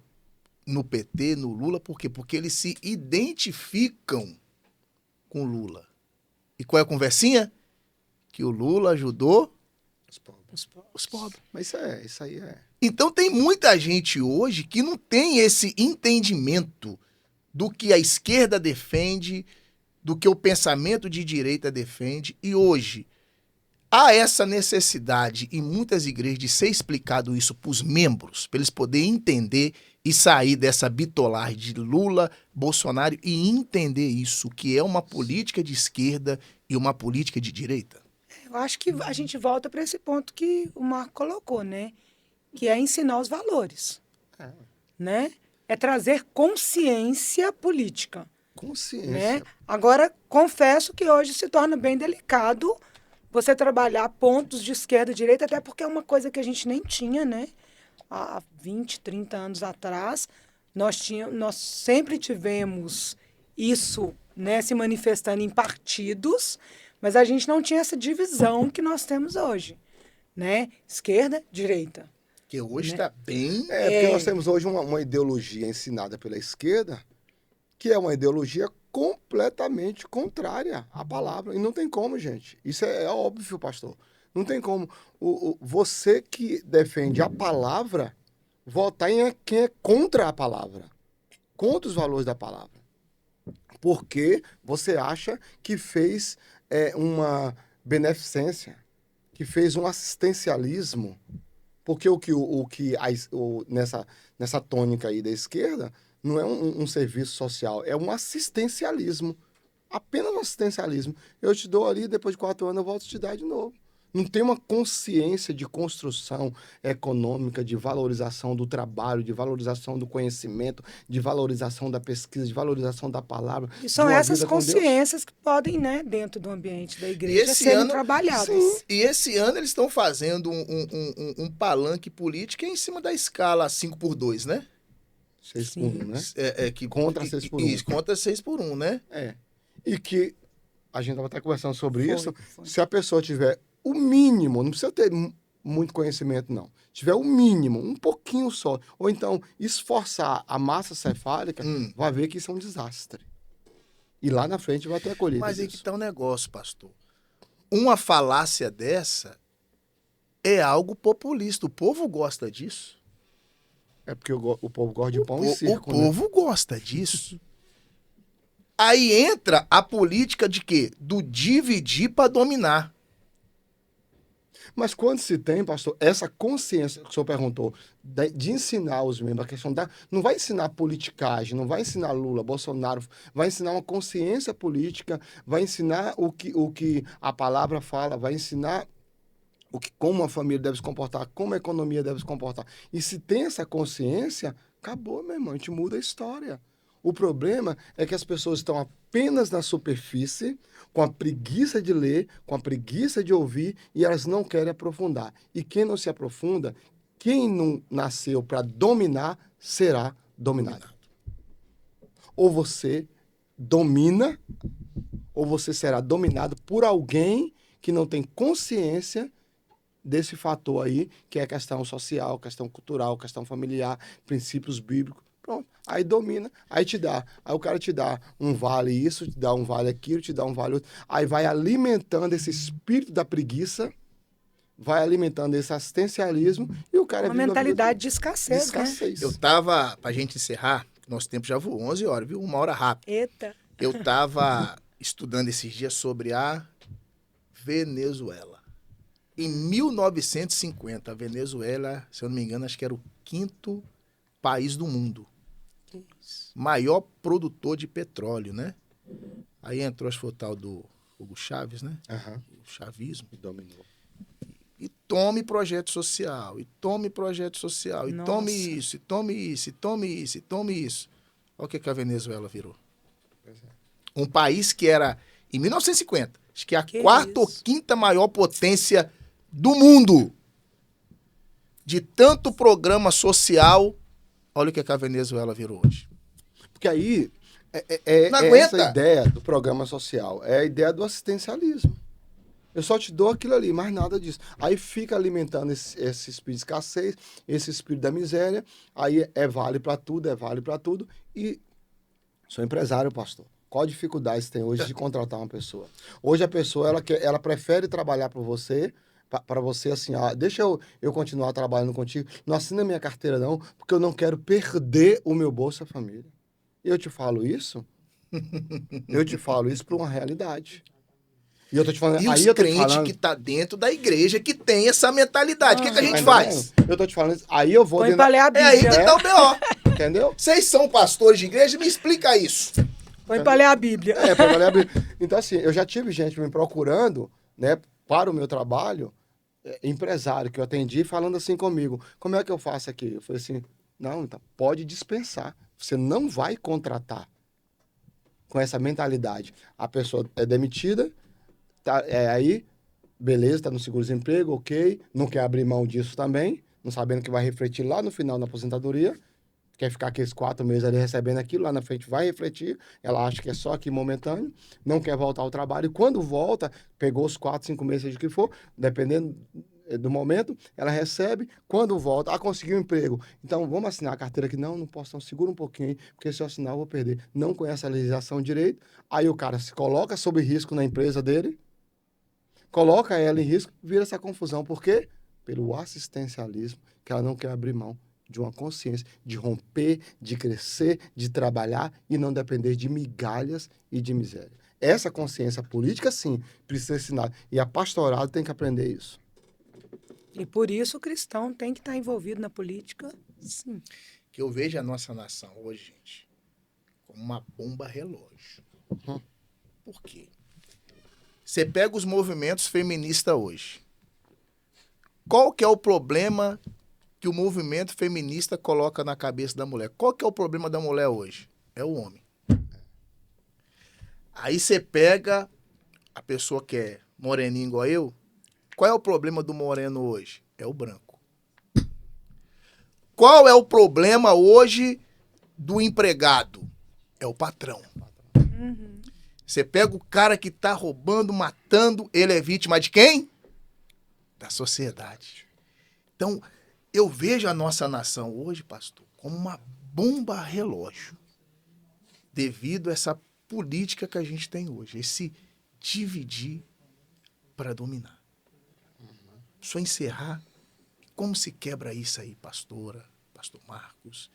no PT, no Lula, por quê? Porque eles se identificam com Lula. E qual é a conversinha? Que o Lula ajudou os pobres. Mas isso aí é... Então tem muita gente hoje que não tem esse entendimento do que a esquerda defende, do que o pensamento de direita defende, e hoje há essa necessidade em muitas igrejas de ser explicado isso para os membros, para eles poderem entender e sair dessa bitolagem de Lula, Bolsonaro e entender isso, que é uma política de esquerda e uma política de direita. Eu acho que a gente volta para esse ponto que o Marco colocou, né? Que é ensinar os valores, né? É trazer consciência política. Consciência. Né? Agora, confesso que hoje se torna bem delicado você trabalhar pontos de esquerda e direita, até porque é uma coisa que a gente nem tinha, né? Há 20, 30 anos atrás, nós sempre tivemos isso, né, se manifestando em partidos, mas a gente não tinha essa divisão que nós temos hoje, né? Esquerda, direita. Que hoje está bem... Porque nós temos hoje uma ideologia ensinada pela esquerda, que é uma ideologia completamente contrária à palavra. E não tem como, gente. Isso é óbvio, pastor. Não tem como. Você que defende a palavra, votar em quem é contra a palavra. Contra os valores da palavra. Porque você acha que fez uma beneficência, que fez um assistencialismo. Porque nessa tônica aí da esquerda, não é um serviço social, é um assistencialismo. Apenas um assistencialismo. Eu te dou ali, depois de 4 anos eu volto a te dar de novo. Não tem uma consciência de construção econômica, de valorização do trabalho, de valorização do conhecimento, de valorização da pesquisa, de valorização da palavra. E são de uma essas vida com Deus. consciências que podem, né, dentro do ambiente da igreja, serem trabalhadas. Sim, e esse ano eles estão fazendo um palanque político em cima da escala 5x2, né? 6x1, né? Contra 6x1. Isso, contra 6x1, né? E que a gente estava até conversando sobre isso. Foi. Se a pessoa tiver o mínimo, não precisa ter muito conhecimento, não. Tiver o mínimo, um pouquinho só, ou então esforçar a massa cefálica, vai ver que isso é um desastre. E lá na frente vai ter a colheita. Mas aí disso. que tá o negócio, pastor. Uma falácia dessa é algo populista. O povo gosta disso. É porque o povo gosta de pão e circo, O povo gosta disso. Aí entra a política de quê? Do dividir para dominar. Mas quando se tem, pastor, essa consciência que o senhor perguntou, de ensinar os membros, a questão da... Não vai ensinar politicagem, não vai ensinar Lula, Bolsonaro, vai ensinar uma consciência política, vai ensinar o que a palavra fala, vai ensinar como a família deve se comportar, como a economia deve se comportar. E se tem essa consciência, acabou, meu irmão, a gente muda a história. O problema é que as pessoas estão apenas na superfície, com a preguiça de ler, com a preguiça de ouvir, e elas não querem aprofundar. E quem não se aprofunda, quem não nasceu para dominar, será dominado. Ou você domina, ou você será dominado por alguém que não tem consciência desse fator aí, que é questão social, questão cultural, questão familiar, princípios bíblicos. Pronto. Aí domina, aí te dá. Aí o cara te dá um vale isso, te dá um vale aquilo, te dá um vale outro. Aí vai alimentando esse espírito da preguiça, vai alimentando esse assistencialismo e o cara Uma mentalidade de escassez, né? Eu tava, pra gente encerrar, nosso tempo já voou 11 horas, viu? 1 hora rápido. Eita. Eu tava estudando esses dias sobre a Venezuela. Em 1950, a Venezuela, se eu não me engano, acho que era o 5º país do mundo. Maior produtor de petróleo, né? Aí entrou, acho que foi o tal do Hugo Chávez, né? O chavismo. E dominou. E tome projeto social, e tome projeto social, e tome isso, e tome isso, e tome isso, e tome isso. Olha o que a Venezuela virou. Um país que era, em 1950, acho que a quarta ou quinta maior potência do mundo. De tanto programa social, olha o que a Venezuela virou hoje. Porque aí Não é aguenta. essa ideia do programa social, é a ideia do assistencialismo. Eu só te dou aquilo ali, mais nada disso. Aí fica alimentando esse espírito de escassez, esse espírito da miséria, aí vale para tudo, e sou empresário, pastor. Qual a dificuldade você tem hoje de contratar uma pessoa? Hoje a pessoa, ela prefere trabalhar para você, para você assim, deixa eu continuar trabalhando contigo, não assina minha carteira não, porque eu não quero perder o meu Bolsa Família. Eu te falo isso por uma realidade. E eu tô te falando, E aí os eu tô te crentes falando, que tá dentro da igreja que tem essa mentalidade. O que a gente faz? Eu tô te falando, aí eu vou... Põe pra ler a É aí Bíblia. que tá o B.O. Entendeu? Vocês são pastores de igreja? Me explica isso. Põe pra ler a Bíblia. Pra valer a Bíblia. Então, assim, eu já tive gente me procurando, né, para o meu trabalho, empresário, que eu atendi, falando assim comigo, como é que eu faço aqui? Eu falei assim, não, então, pode dispensar. Você não vai contratar com essa mentalidade. A pessoa é demitida, aí, beleza, tá no seguro-desemprego, ok, não quer abrir mão disso também, não sabendo que vai refletir lá no final na aposentadoria, quer ficar aqueles 4 meses ali recebendo aquilo, lá na frente vai refletir, ela acha que é só aqui momentâneo, não quer voltar ao trabalho, e quando volta, pegou os 4, 5 meses, seja o que for, dependendo do momento, ela recebe, quando volta, conseguiu um emprego, então vamos assinar a carteira aqui, não posso, não, segura um pouquinho aí, porque se eu assinar eu vou perder, não conhece a legislação direito, aí o cara se coloca sob risco na empresa dele, coloca ela em risco, vira essa confusão, por quê? Pelo assistencialismo, que ela não quer abrir mão de uma consciência, de romper, de crescer, de trabalhar e não depender de migalhas e de miséria. Essa consciência política, sim, precisa ser ensinada. E a pastorado tem que aprender isso. E por isso o cristão tem que estar envolvido na política, sim. Porque eu vejo a nossa nação hoje, gente, como uma bomba relógio. Por quê? Você pega os movimentos feministas hoje. Qual que é o problema que o movimento feminista coloca na cabeça da mulher? Qual que é o problema da mulher hoje? É o homem. Aí você pega a pessoa que é moreninha igual eu. Qual é o problema do moreno hoje? É o branco. Qual é o problema hoje do empregado? É o patrão. Você pega o cara que tá roubando, matando, ele é vítima de quem? Da sociedade. Então, eu vejo a nossa nação hoje, pastor, como uma bomba relógio, devido a essa política que a gente tem hoje, esse dividir para dominar. Só encerrar, como se quebra isso aí, pastora, pastor Marcos,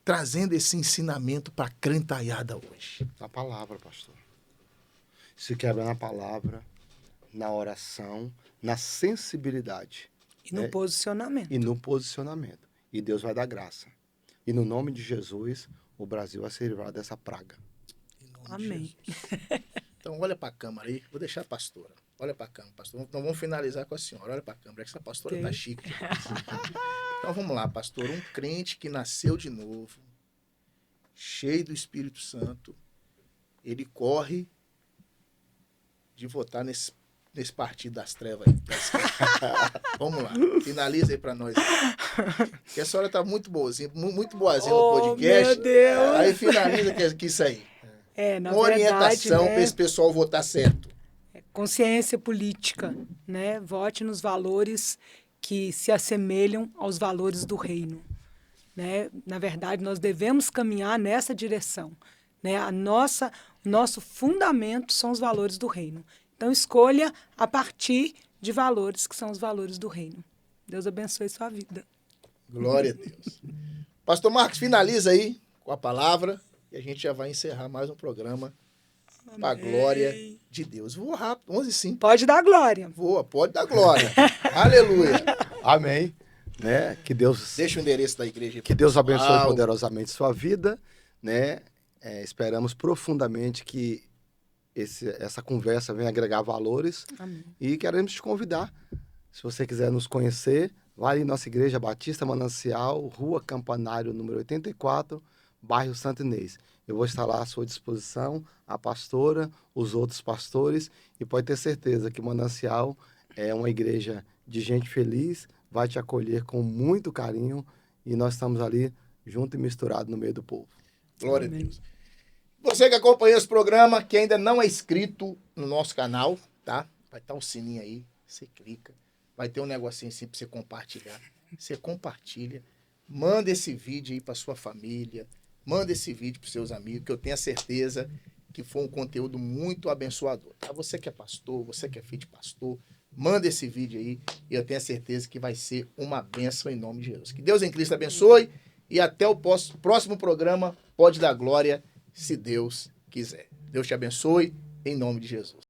trazendo esse ensinamento para a crentaiada hoje. Na palavra, pastor. Se quebra na palavra, na oração, na sensibilidade. E no posicionamento. E no posicionamento. E Deus vai dar graça. E no nome de Jesus, o Brasil vai ser livrado dessa praga. Em nome de Amém. Jesus. Então, olha para a câmera aí. Vou deixar a pastora. Olha para a câmera, pastor. Então, vamos finalizar com a senhora. Olha para a câmera, que essa pastora tá chique. Então, vamos lá, pastor. Um crente que nasceu de novo, cheio do Espírito Santo, ele corre de votar nesse partido das trevas aí. Vamos lá. Finaliza aí para nós. Porque a senhora tá muito boazinha no podcast. Meu Deus. Aí finaliza que isso aí. Na Uma orientação verdade, para esse pessoal votar certo. consciência política, né? Vote nos valores que se assemelham aos valores do reino, né? Na verdade, nós devemos caminhar nessa direção, né? Nosso fundamento são os valores do reino. Então, escolha a partir de valores que são os valores do reino. Deus abençoe sua vida. Glória a Deus. Pastor Marcos, finaliza aí com a palavra e a gente já vai encerrar mais um programa para a glória de Deus. Vou rápido, 11h05. Pode dar glória. Voa, pode dar glória. Aleluia. Amém. Né? Que Deus... Deixa o endereço da igreja. Que Deus abençoe poderosamente sua vida, né? Esperamos profundamente que essa conversa venha agregar valores. Amém. E queremos te convidar. Se você quiser nos conhecer, vai em nossa igreja Batista Manancial, Rua Campanário, número 84, bairro Santo Inês. Eu vou estar lá à sua disposição, a pastora, os outros pastores, e pode ter certeza que o Manancial é uma igreja de gente feliz, vai te acolher com muito carinho, e nós estamos ali junto e misturado no meio do povo. Glória a Deus. Você que acompanha esse programa, que ainda não é inscrito no nosso canal, tá? Vai estar um sininho aí, você clica. Vai ter um negocinho assim para você compartilhar. Você compartilha. Manda esse vídeo aí para sua família. Manda esse vídeo para seus amigos, que eu tenho a certeza que foi um conteúdo muito abençoador. Tá? Você que é pastor, você que é filho de pastor, manda esse vídeo aí e eu tenho a certeza que vai ser uma bênção em nome de Jesus. Que Deus em Cristo abençoe e até o próximo programa. Pode dar glória, se Deus quiser. Deus te abençoe em nome de Jesus.